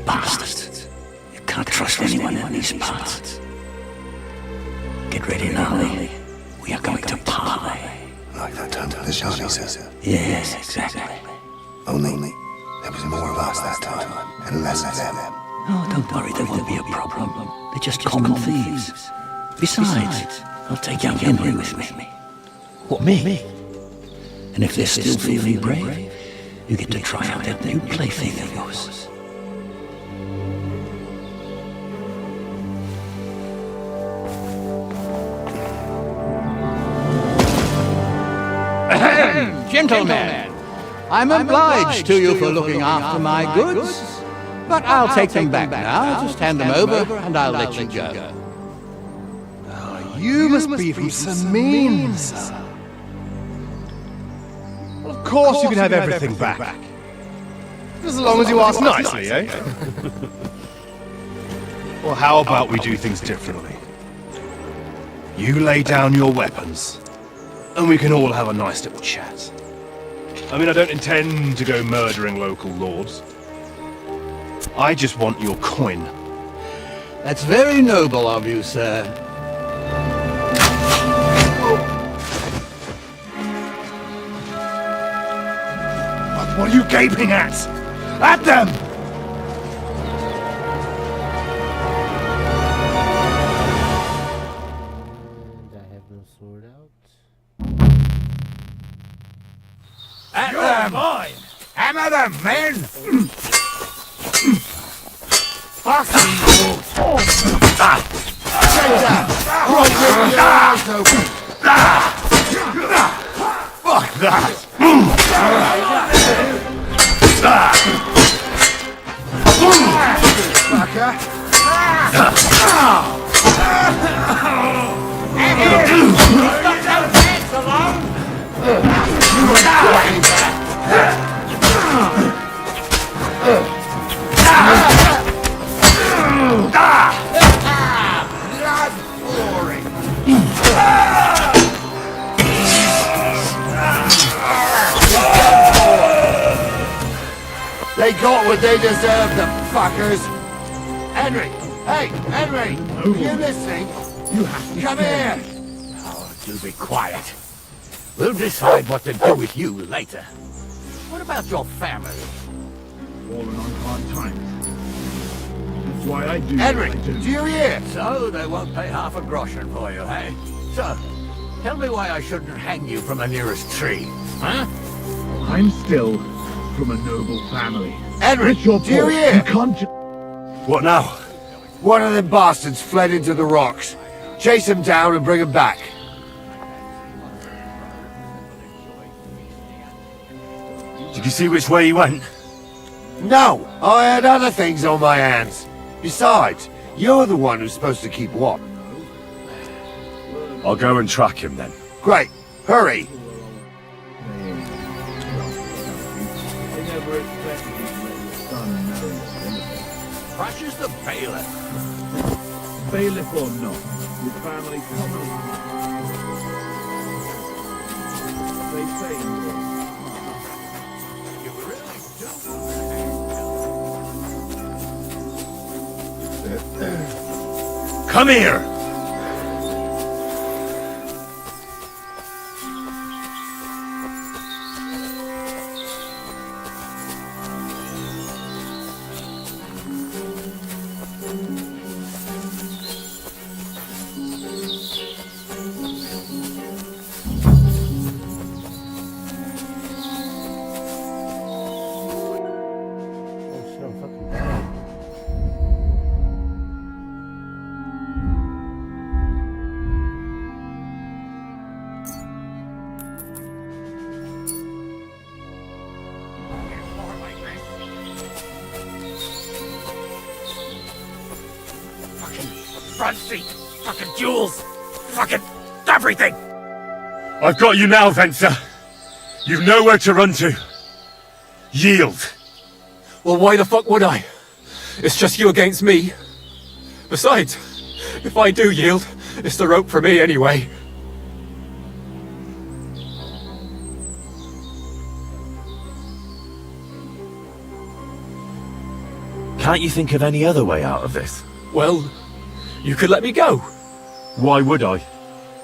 Bastards. You can't trust anyone in these parts. Get ready, Gnarly. We are going to parley. Like that time the Johnny says. Yes, exactly. Only there was more of us that time, and less of them. Oh, don't worry, there won't be a problem. They're just common thieves. Besides, I'll take young Henry with me. What, me? And if they're still feeling brave, you get to try out that new plaything of yours. Gentlemen, I'm obliged to you for looking after my goods, but I'll take them back now. Just hand them over and I'll let you go. You must be from Samin, sir. Well, of course you can have everything back. As long as you ask nicely, eh? Well, how about we do things differently? You lay down your weapons, and we can all have a nice little chat. I mean, I don't intend to go murdering local lords. I just want your coin. That's very noble of you, sir. What are you gaping at? At them! them! Hammer them, men! Fucking fuck that! They got what they deserved, the fuckers! Henry! Hey, Henry! Are you listening? You have to come here! Oh, do be quiet. We'll decide what to do with you later. What about your family? Fallen on hard times. That's why I do Henry, what I do. do you hear? So they won't pay half a groschen for you, eh? So, tell me why I shouldn't hang you from the nearest tree, huh? I'm still from a noble family. Henry, It's your do you fault. hear? You can't What now? One of them bastards fled into the rocks. Chase him down and bring him back. Did you see which way he went? No, I had other things on my hands. Besides, you're the one who's supposed to keep watch. I'll go and track him then. Great, hurry. Crushes the bailiff. Bailiff or not, your family common. They say You really do. Come here! Front seat, fucking jewels, fucking everything. I've got you now, Venser. You've nowhere to run to. Yield. Well, why the fuck would I? It's just you against me. Besides, if I do yield, it's the rope for me anyway. Can't you think of any other way out of this? Well, you could let me go. Why would I?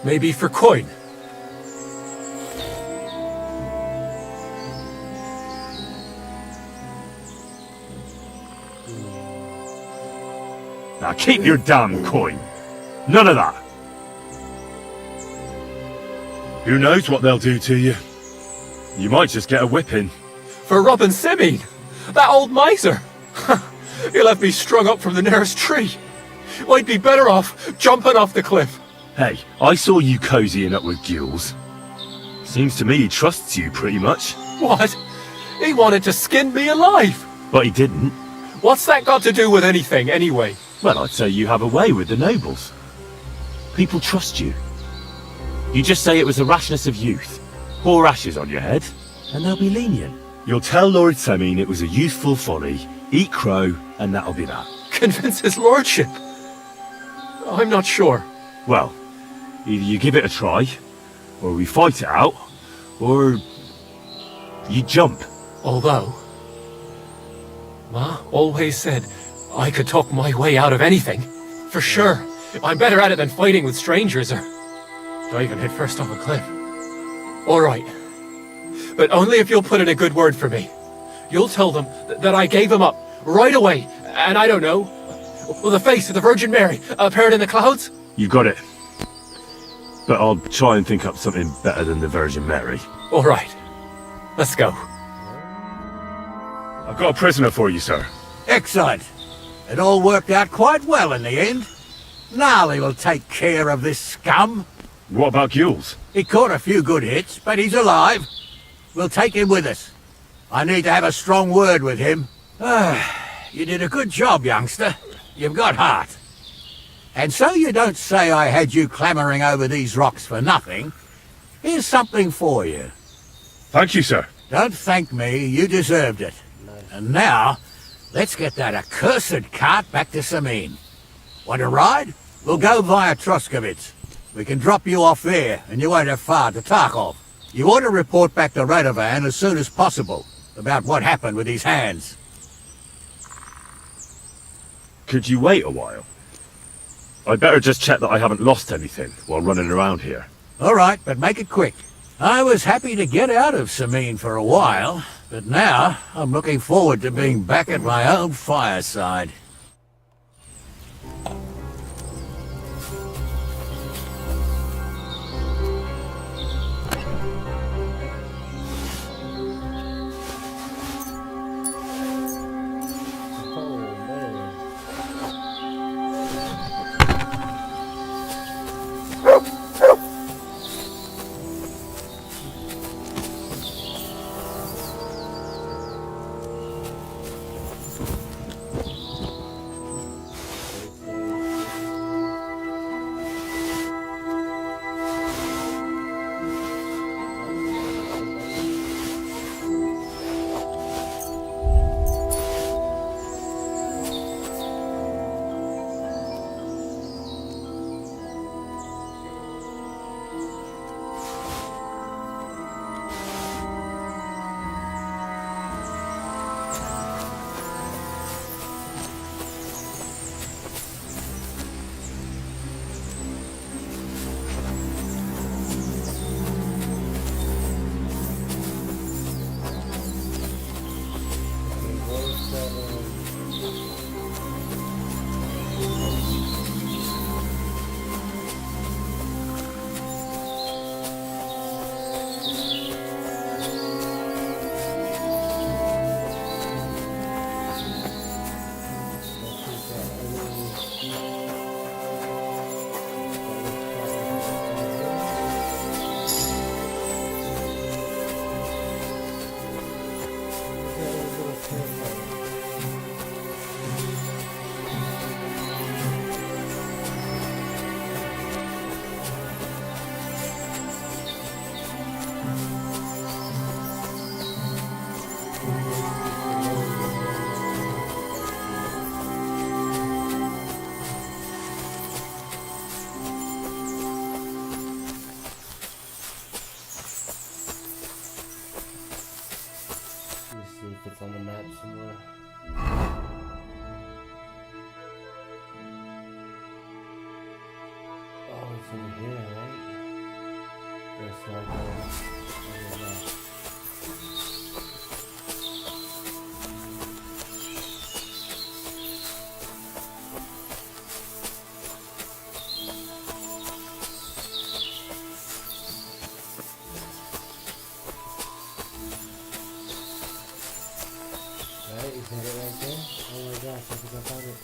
Maybe for coin. Now keep your damn coin. None of that. Who knows what they'll do to you? You might just get a whipping. For robbing Simeon, that old miser. He'll have me strung up from the nearest tree. I'd be better off jumping off the cliff. Hey, I saw you cozying up with Gules. Seems to me he trusts you pretty much. What? He wanted to skin me alive. But he didn't. What's that got to do with anything, anyway? Well, I'd say you have a way with the nobles. People trust you. You just say it was the rashness of youth. Pour ashes on your head, and they'll be lenient. You'll tell Lord Semine it was a youthful folly, eat crow, and that'll be that. Convince his lordship? I'm not sure. Well, either you give it a try, or we fight it out, or you jump. Although, Ma always said I could talk my way out of anything. For sure. I'm better at it than fighting with strangers or diving headfirst off a cliff. All right. But only if you'll put in a good word for me. You'll tell them that I gave him up right away, and I don't know, well, the face of the Virgin Mary appeared in the clouds? You got it. But I'll try and think up something better than the Virgin Mary. All right. Let's go. I've got a prisoner for you, sir. Excellent. It all worked out quite well in the end. Gnarly will take care of this scum. What about Gules? He caught a few good hits, but he's alive. We'll take him with us. I need to have a strong word with him. You did a good job, youngster. You've got heart. And so you don't say I had you clambering over these rocks for nothing. Here's something for you. Thank you, sir. Don't thank me, you deserved it. And now, let's get that accursed cart back to Samin. Want to ride? We'll go via Troskovitz. We can drop you off there, and you won't have far to Tarkov. You ought to report back to Radovan as soon as possible about what happened with his hands. Could you wait a while? I'd better just check that I haven't lost anything while running around here. All right, but make it quick. I was happy to get out of Samin for a while, but now I'm looking forward to being back at my own fireside. It's on the map somewhere. Oh, it's in here, right? Yes, right there. Right, is that it right there? Oh my gosh, I think I found it.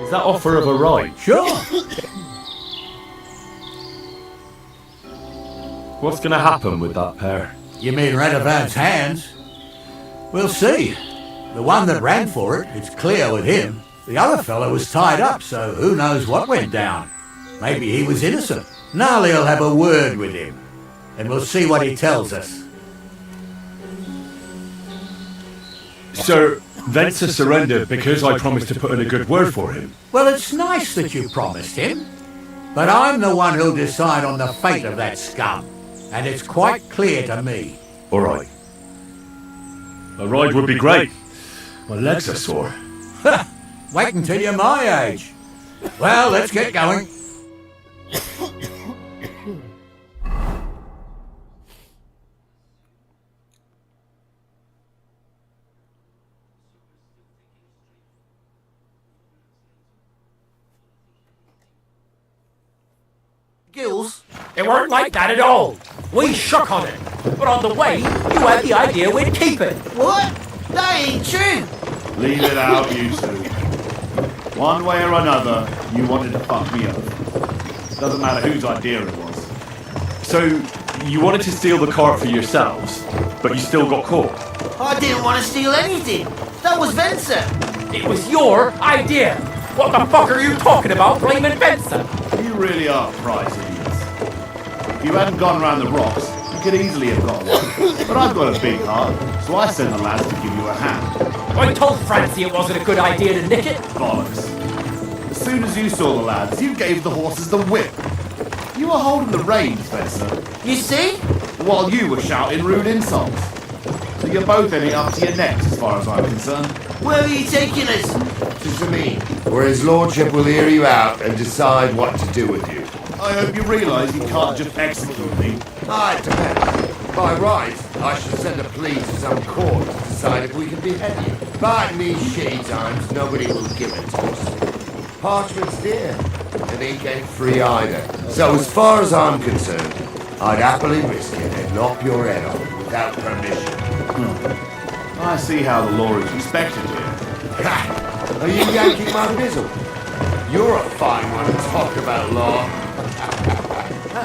Is that offer of a ride? Sure. What's going to happen with that pair? You mean Radovan's hands? We'll see. The one that ran for it, it's clear with him. The other fellow was tied up, so who knows what went down. Maybe he was innocent. Gnarly'll have a word with him, and we'll see what he tells us. So, Venser surrendered because I promised to put in a good word for him? Well, it's nice that you promised him, but I'm the one who'll decide on the fate of that scum, and it's quite clear to me. All right. A ride would be great. My legs are sore. Wait until you're my age. Well, let's get going. Gills? It weren't like that at all. We shook on it. But on the way, you had the idea we'd keep it. What? That ain't true. Leave it out, you two. One way or another, you wanted to fuck me up. Doesn't matter whose idea it was. So, you wanted to steal the cart for yourselves, but you still got caught? I didn't want to steal anything. That was Venser. It was your idea. What the fuck are you talking about, blaming Venser? You really are prize idiots. If you hadn't gone around the rocks, you could easily have got one. But I've got a big heart, so I sent the lads to give you a hand. I told Francie it wasn't a good idea to nick it. Bollocks. As soon as you saw the lads, you gave the horses the whip. You were holding the reins, Spencer. You see? While you were shouting rude insults. So you're both in it up to your necks, as far as I'm concerned. Where are you taking us? To Zameen, where his lordship will hear you out and decide what to do with you. I hope you realise you can't just execute me. It depends. By right, I should send a plea to some court to decide if we can behead you. But in these shitty times, nobody will give it to us. Parchment's dear, and ink ain't free either. So as far as I'm concerned, I'd happily risk it and knock your head off without permission. I see how the law is respected here. Are you yanking my bizzle? You're a fine one to talk about law.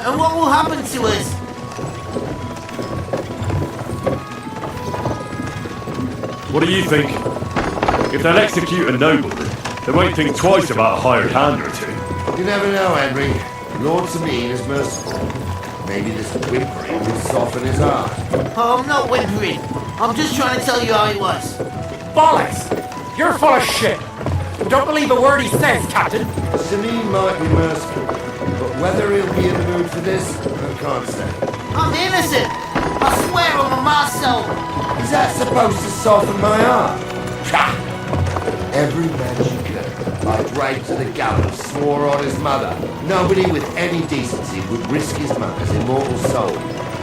And what will happen to us? What do you think? If they'll execute a nobleman, they won't think twice about a hired hand or two. You never know, Henry. Lord Zameen is merciful. Maybe this whimpering will soften his heart. Oh, I'm not whimpering. I'm just trying to tell you how it was. Bollocks! You're full of shit. Don't believe a word he says, Captain. Zameen might be merciful, but whether he'll be in the mood for this, I can't say. I'm innocent. I swear on my soul. Is that supposed to soften my heart? Every man she killed, I dragged to the gallows, swore on his mother. Nobody with any decency would risk his mother's immortal soul,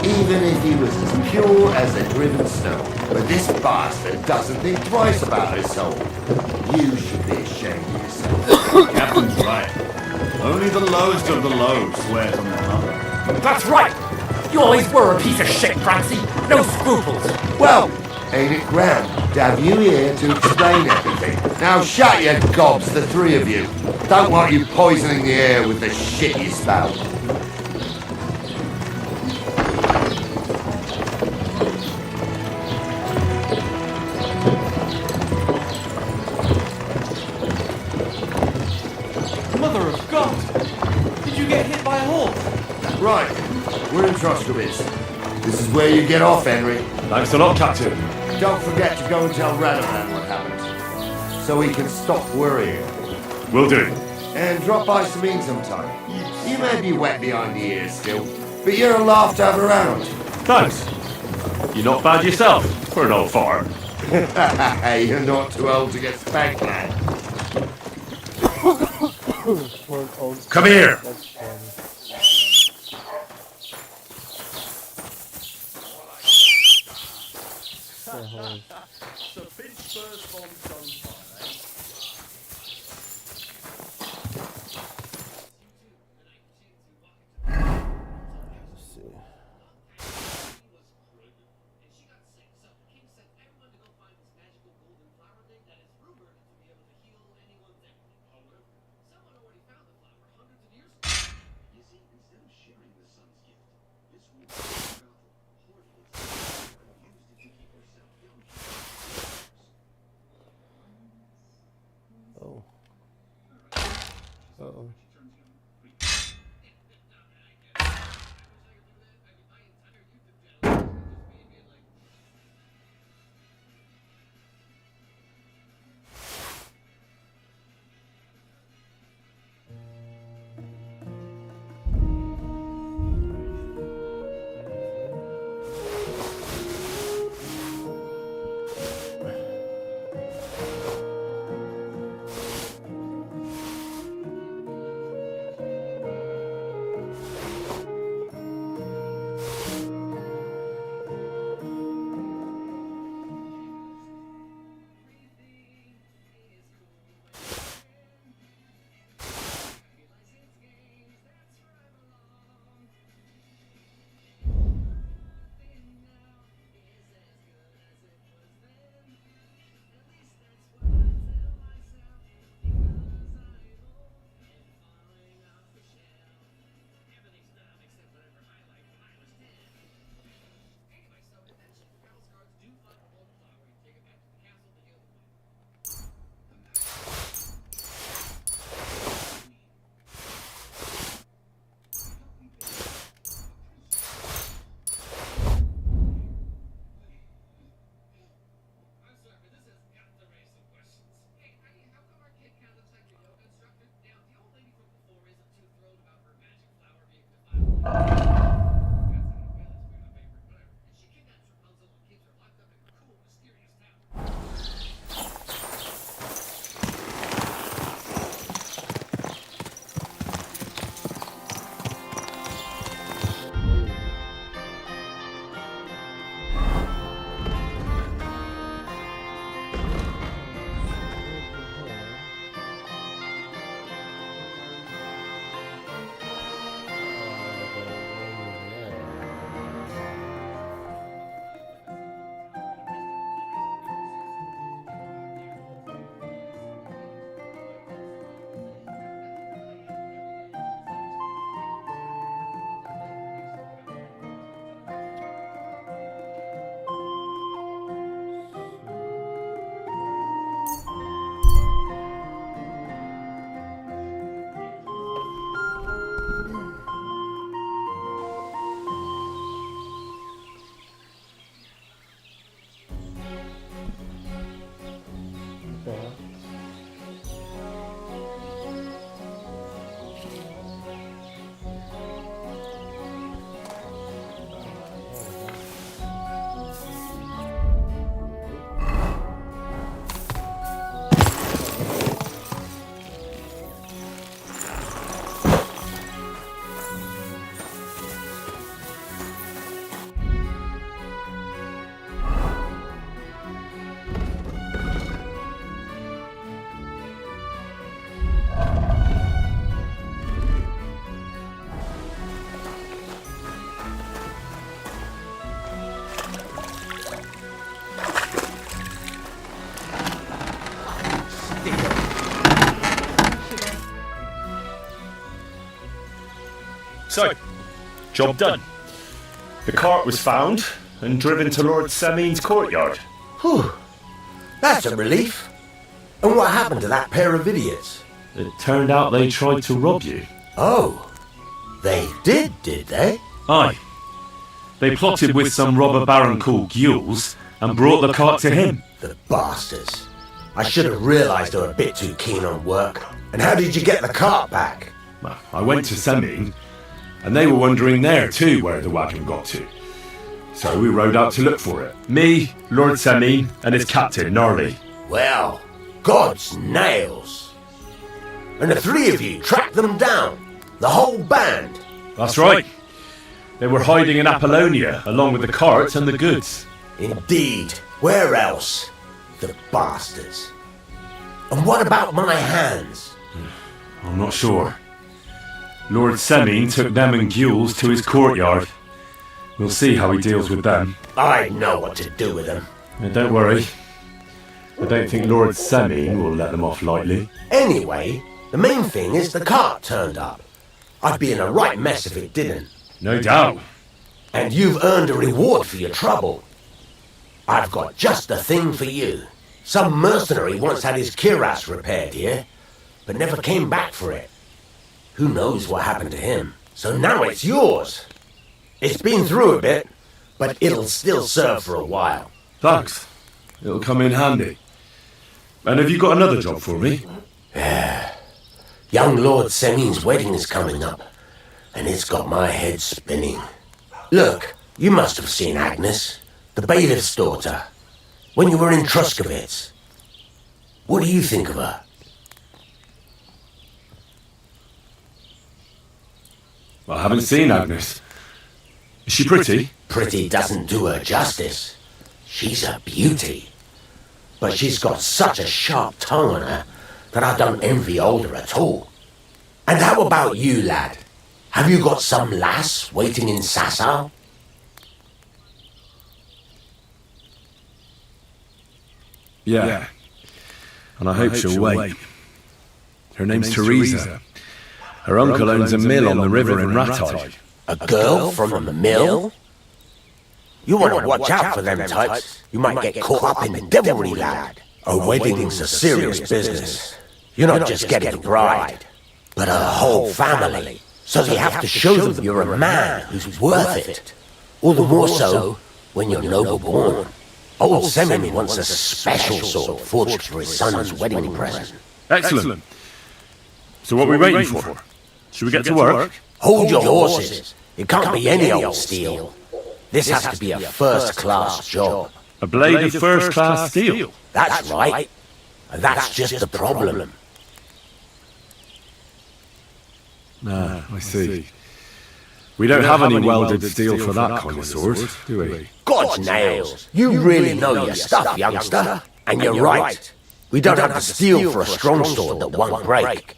even if he was as pure as a driven snow. But this bastard doesn't think twice about his soul. You should be ashamed of yourself. Captain's right. Only the lowest of the low swears on their mother. That's right. You always were a piece of shit, Francie. No scruples. Well, ain't it grand to have you here to explain everything? Now shut your gobs, the three of you. Don't want you poisoning the air with the shit you spout. Mother of God! Did you get hit by a horse? Right, we're in Troskowitz. This is where you get off, Henry. Thanks a lot, Captain. Don't forget to go and tell Radovan what happened, so he can stop worrying. Will do. And drop by Zameen sometime. You may be wet behind the ears still, but you're a laugh to have around. Thanks. You're not bad yourself, for an old fart. You're not too old to get spanked, lad. Come here. Oh. Uh-oh. So, job done. The cart was found and driven to Lord Semin's courtyard. Whew. That's a relief. And what happened to that pair of idiots? It turned out they tried to rob you. Oh. They did they? Aye. They plotted with some robber baron called Gules and brought the cart to him. The bastards. I should have realised they were a bit too keen on work. And how did you get the cart back? Well, I went to Semin, and they were wondering there too where the wagon got to. So we rode out to look for it. Me, Lord Semine, and his captain, Gnarly. Well, God's nails. And the three of you tracked them down. The whole band. That's right. They were hiding in Apollonia, along with the carts and the goods. Indeed. Where else? The bastards. And what about my hands? I'm not sure. Lord Semine took them and Gules to his courtyard. We'll see how he deals with them. I know what to do with them. And don't worry. I don't think Lord Semine will let them off lightly. Anyway, the main thing is the cart turned up. I'd be in a right mess if it didn't. No doubt. And you've earned a reward for your trouble. I've got just the thing for you. Some mercenary once had his cuirass repaired here, but never came back for it. Who knows what happened to him? So now it's yours. It's been through a bit, but it'll still serve for a while. Thanks. It'll come in handy. And have you got another job for me? Yeah. Young Lord Semine's wedding is coming up, and it's got my head spinning. Look, you must have seen Agnes, the bailiff's daughter, when you were in Truskovitz. What do you think of her? I haven't seen Agnes. Is she pretty? Pretty doesn't do her justice. She's a beauty. But she's got such a sharp tongue on her that I don't envy older at all. And how about you, lad? Have you got some lass waiting in Sasau? Yeah. And I hope she'll wait. Her name's Teresa. Her uncle owns a mill on the river in Ratai. A girl from the mill? You want to watch out for them types. You might get caught up in devilry, lad. A wedding's a serious business. You're not just getting a bride, but a whole family. So you have to show them you're a man who's worth it. All the more so when you're noble born. Old Semine wants a special sword forged for his son's wedding present. Excellent. So what are we waiting for? Should we get to work? Hold your horses. It can't be any old steel. This has to be a first-class job. A blade of first-class steel? That's right. And that's just the problem. Ah, I see. We don't have any welded steel for that kind of sword, do we? God's nails! You really know your stuff, youngster. And you're right. We don't have the steel for a strong sword that won't break.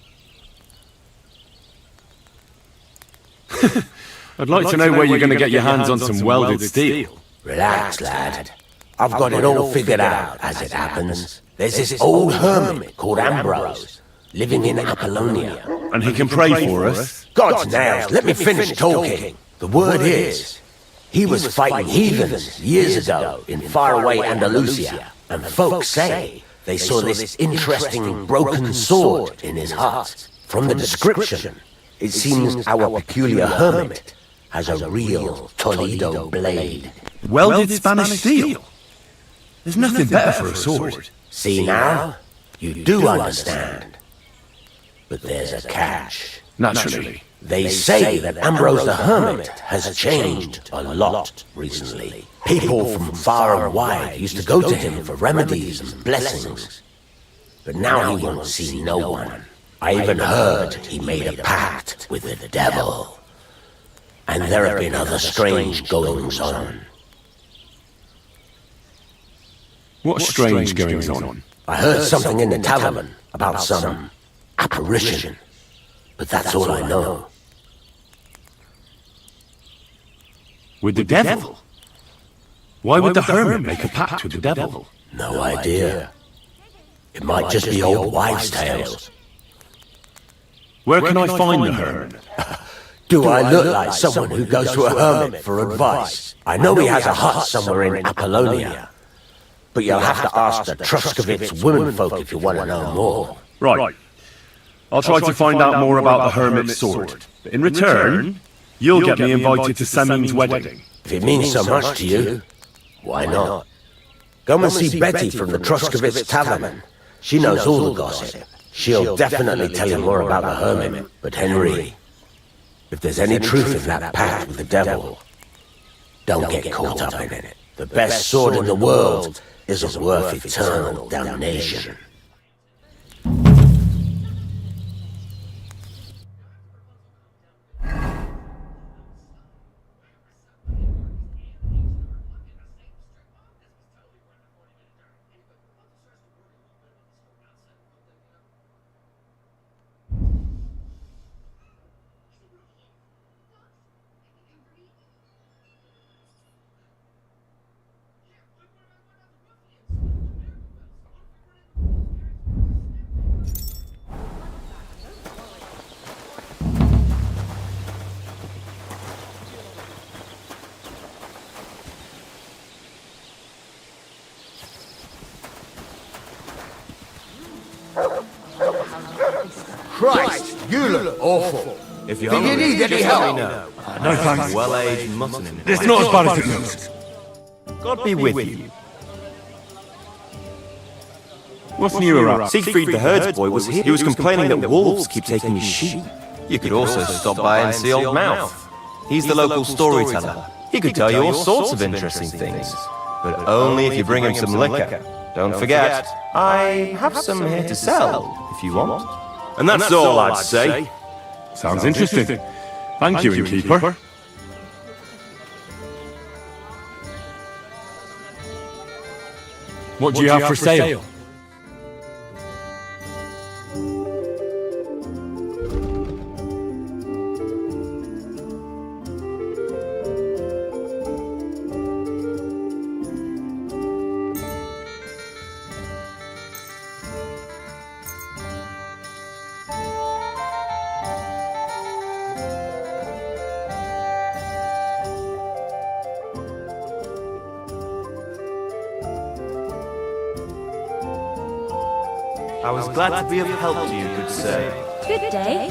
I'd like to know where you're going to get your hands on some welded steel. Relax, lad. I've got it all figured out, as it happens. There's this old hermit called Ambrose, living in Apollonia. And he can pray for us? God's nails, let me finish talking. The word is, he was fighting heathens years ago in faraway Andalusia, and folks say they saw this interesting broken sword in his hut. From the description, it seems our peculiar hermit has a real Toledo blade. Welded Spanish steel? There's nothing better for a sword. See now? You do understand. But there's a catch. Naturally. They say that Ambrose the Hermit has changed a lot recently. People from far and wide used to go to him for remedies and blessings. But now he won't see no one. I even heard he made a pact with the devil. And there have been other strange goings-on. What strange goings-on? I heard something in the tavern about some apparition, but that's all I know. With the devil? Why would the hermit make a pact with the devil? No idea. It might just be old wives' tales. Where can I find the hermit? Do I look like someone who goes to a hermit for advice? I know he has a hut somewhere in Apollonia, but you'll have to ask the Truskovitz womenfolk if you want to know more. Right. I'll try to find out more about the hermit's sword. But in return, you'll get me invited to Semine's wedding. If it means so much to you, why not? Go and see Betty from the Truskovitz tavern. She knows all the gossip. She'll definitely tell you more about the hermit. But Henry, if there's any truth in that pact with the devil, Don't get caught up in it. The best sword in the world isn't worth eternal damnation. Christ, you look awful. If you Think you need any help? No thanks. Well-aged mutton in it. It's not as bad as it looks. God be with you. What's new around? Siegfried the herdsboy was here. He was complaining that wolves keep taking his sheep. You could also stop by and see Old Mouth. He's the local storyteller. He could tell you all sorts of interesting things. But only if you bring him some liquor. Don't forget, I have some here to sell, if you want. And that's all I'd say. Sounds interesting. Thank you, innkeeper. What do you have for sale? I was glad to be of help to you, good sir. Good day.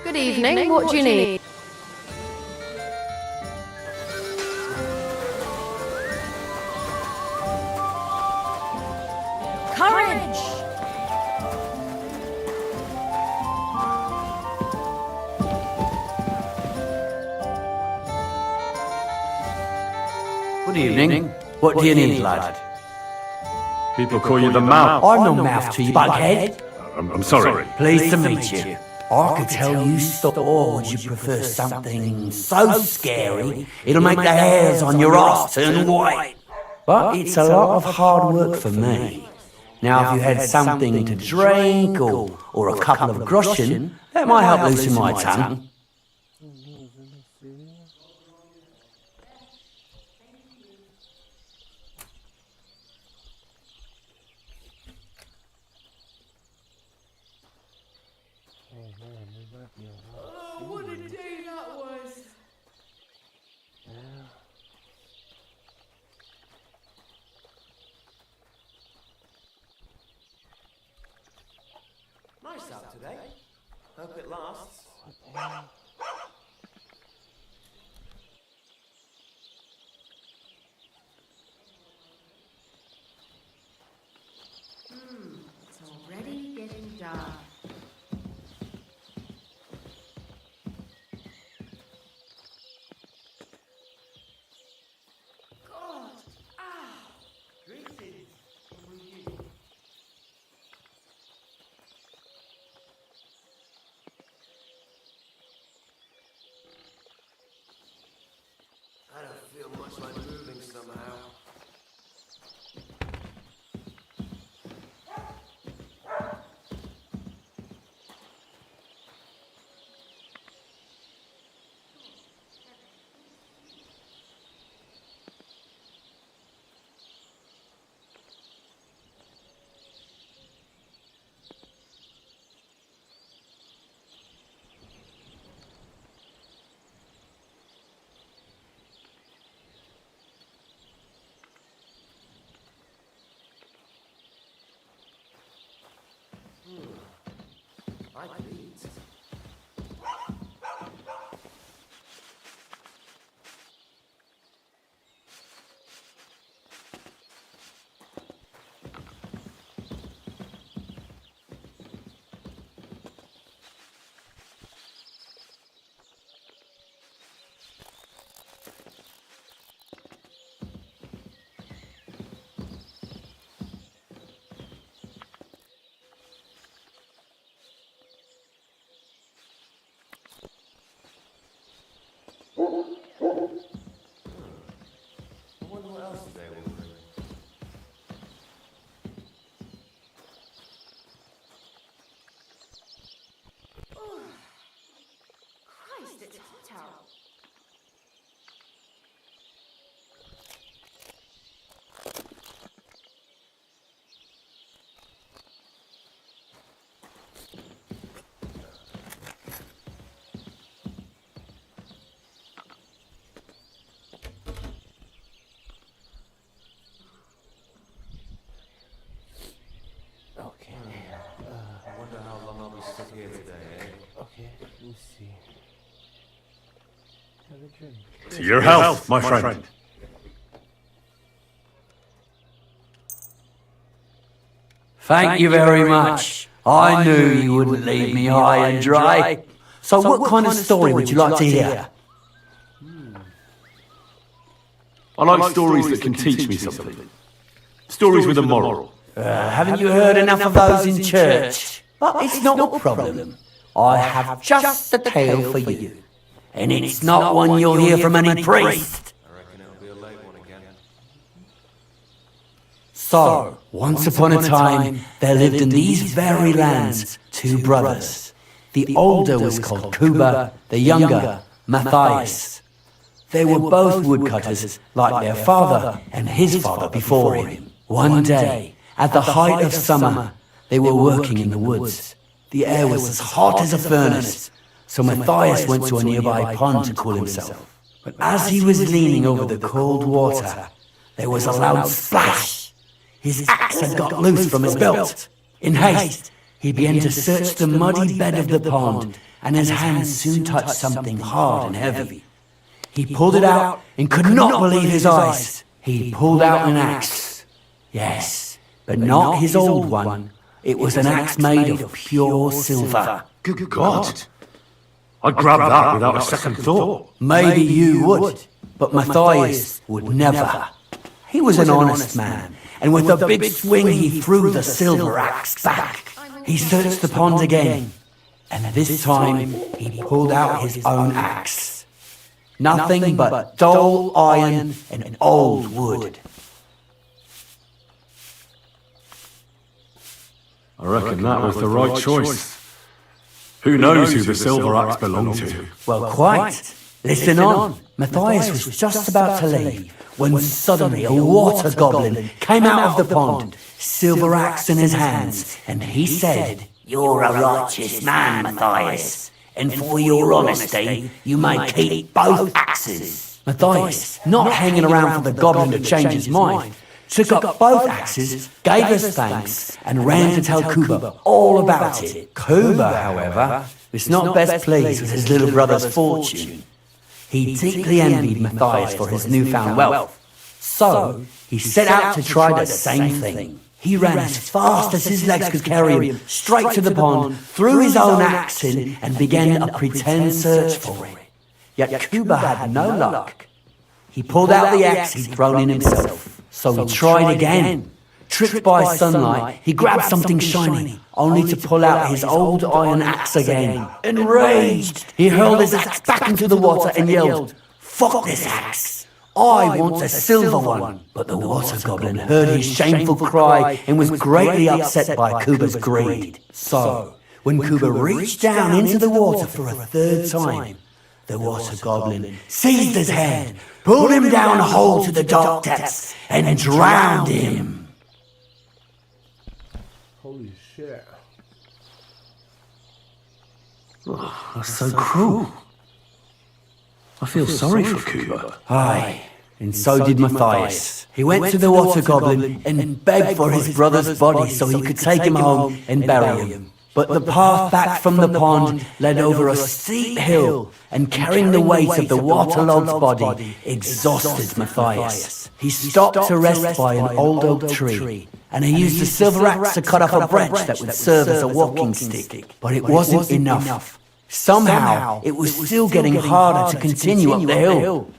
Good evening. What do you need? Courage! Good evening. What do you need, lad? People call you the mouth. I'm no mouth to you, bughead. I'm sorry. Pleased to meet you. I could tell you stop, or would you prefer something so scary it'll make the hairs on your ass turn white? But it's a lot of hard work for me. Now, if you had something to drink or a couple of groschen, that might help loosen my tongue. Oh, what a day that was! Nice out today. Hope it lasts. It's already getting dark. God! Ah! Greetings. I don't feel much like moving somehow. I could eat. Christ, it's hot out. Okay. I wonder how long I'll be stuck here today, eh? Okay, let me see. Have a drink. To your health, my friend. Thank you very much. I knew you wouldn't leave me high and dry. So what kind of story would you like to hear? I like stories that can teach me something. Stories with a moral. Haven't you heard enough of those in church? But it's not a problem. I have just a tale for you. And it's not one you'll hear from any priest. I reckon it'll be a late one again. So, once upon a time, there lived in these very lands 2 brothers. The older was called Kuba, the younger, Matthias. They were both woodcutters, like their father and his father before him. One day, at the height of summer, they were working in the woods. The air was as hot as a furnace, so Matthias went to a nearby pond to cool himself. But as he was leaning over the cold water, there was a loud splash. His axe had got loose from his belt. In haste, he began to search the muddy bed of the pond, and his hands soon touched something hard and heavy. He pulled it out and could not believe his eyes. He pulled out an axe. Yes, but not his old one. It was an axe made of pure silver. Good God. I'd grab that without a second thought. Maybe you would, but Matthias would never. He was an honest man, and with a big swing he threw the silver axe back. He searched the pond again, and this time he pulled out his own axe. Nothing but dull iron and old wood. I reckon that was the right choice. Who knows who the silver axe belonged to? Well, quite. Listen on. Matthias was just about to leave when suddenly a water goblin came out of the pond, silver axe in his hands, and he said, "You're a righteous man, Matthias, and for your honesty, you may keep both axes." Matthias, not hanging around for the goblin to change his mind, took up both axes, gave us thanks, and ran to tell Kuba all about it. Kuba, however, was not best pleased with his little brother's fortune. He deeply envied Matthias for his newfound wealth. So, he set out to try the same thing. He ran as fast as his legs could carry him, straight to the pond, threw his own axe in, and began a pretend search for it. Yet Kuba had no luck. He pulled out the axe he'd thrown in himself. So he tried again. Tricked by sunlight, he grabbed something shiny, only to pull out his old iron axe again. Enraged, he hurled his axe back into the water and yelled, "Fuck this axe! I want a silver one." But the water goblin heard his shameful cry and was greatly upset by Kuba's greed. So, when Kuba reached down into the water for a third time, the water goblin seized his hand, pulled him down a hole to the dark depths, and drowned him. Holy shit. Oh, that's so cruel. I feel sorry for Kuba. Aye, and so did Matthias. He went to the water goblin and begged for his brother's body so he could take him home and bury him. But the path back from the pond led over a steep hill, and carrying the weight of the waterlogged body exhausted Matthias. He stopped to rest by an old oak tree, and he used the silver axe to cut off a branch that would serve as a walking stick. But it wasn't enough. Somehow, it was still getting harder to continue up the hill.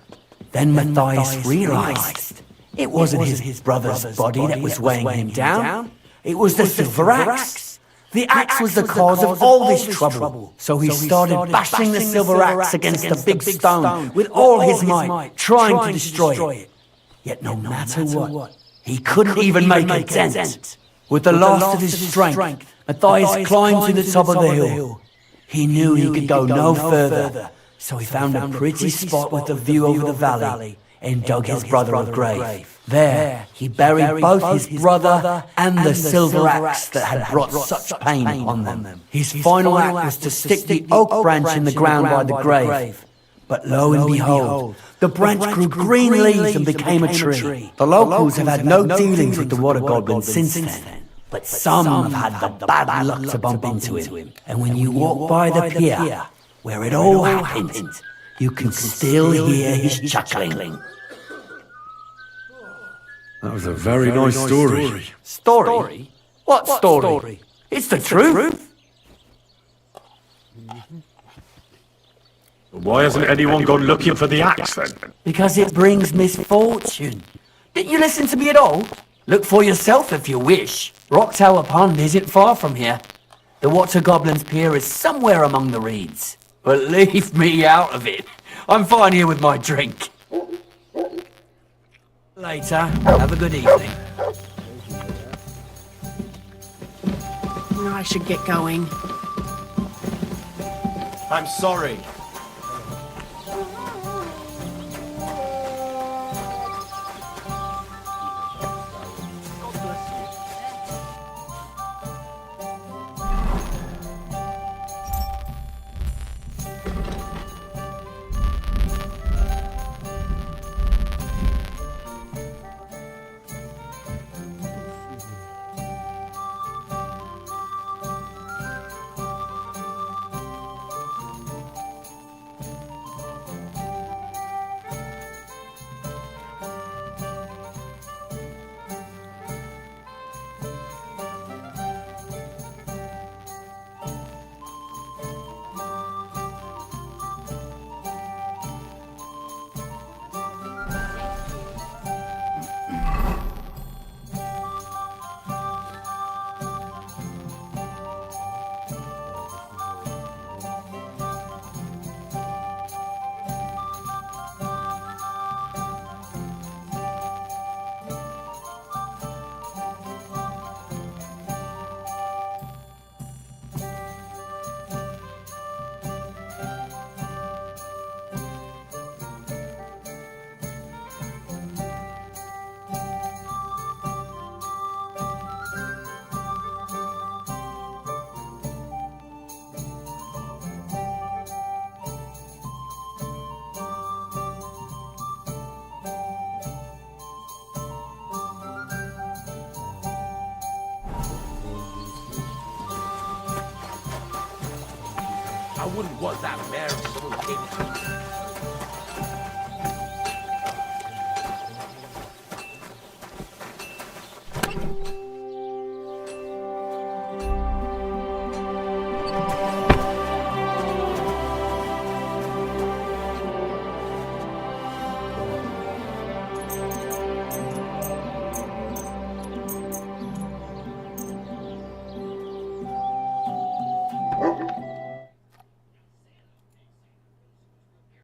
Then Matthias realized it wasn't his brother's body that was weighing him down. It was the silver axe. The axe was the cause of all this trouble. So he started bashing the silver axe against a big stone with all his might, trying to destroy it. Yet no matter what, he couldn't even make a dent. With the last of his strength, Matthias climbed to the top of the hill. He knew he could go no further, so he found a pretty spot with a view over the valley and dug his brother a grave. There, he buried both his brother and the silver axe that had brought such pain upon them. His final act was to stick the oak branch in the ground by the grave. But lo and behold, the branch grew green leaves and became a tree. The locals have had no dealings with the water goblin since then, but some have had the bad luck to bump into him. And when you walk by the pier, where it all happened, you can still hear his chuckling. That was a very nice story. Story? What story? It's the truth. Why hasn't anyone gone looking for the axe then? Because it brings misfortune. Didn't you listen to me at all? Look for yourself if you wish. Rock Tower Pond isn't far from here. The Water Goblin's Pier is somewhere among the reeds. But leave me out of it. I'm fine here with my drink. Later. Have a good evening. I should get going. I'm sorry. I wouldn't want that mare swoop in.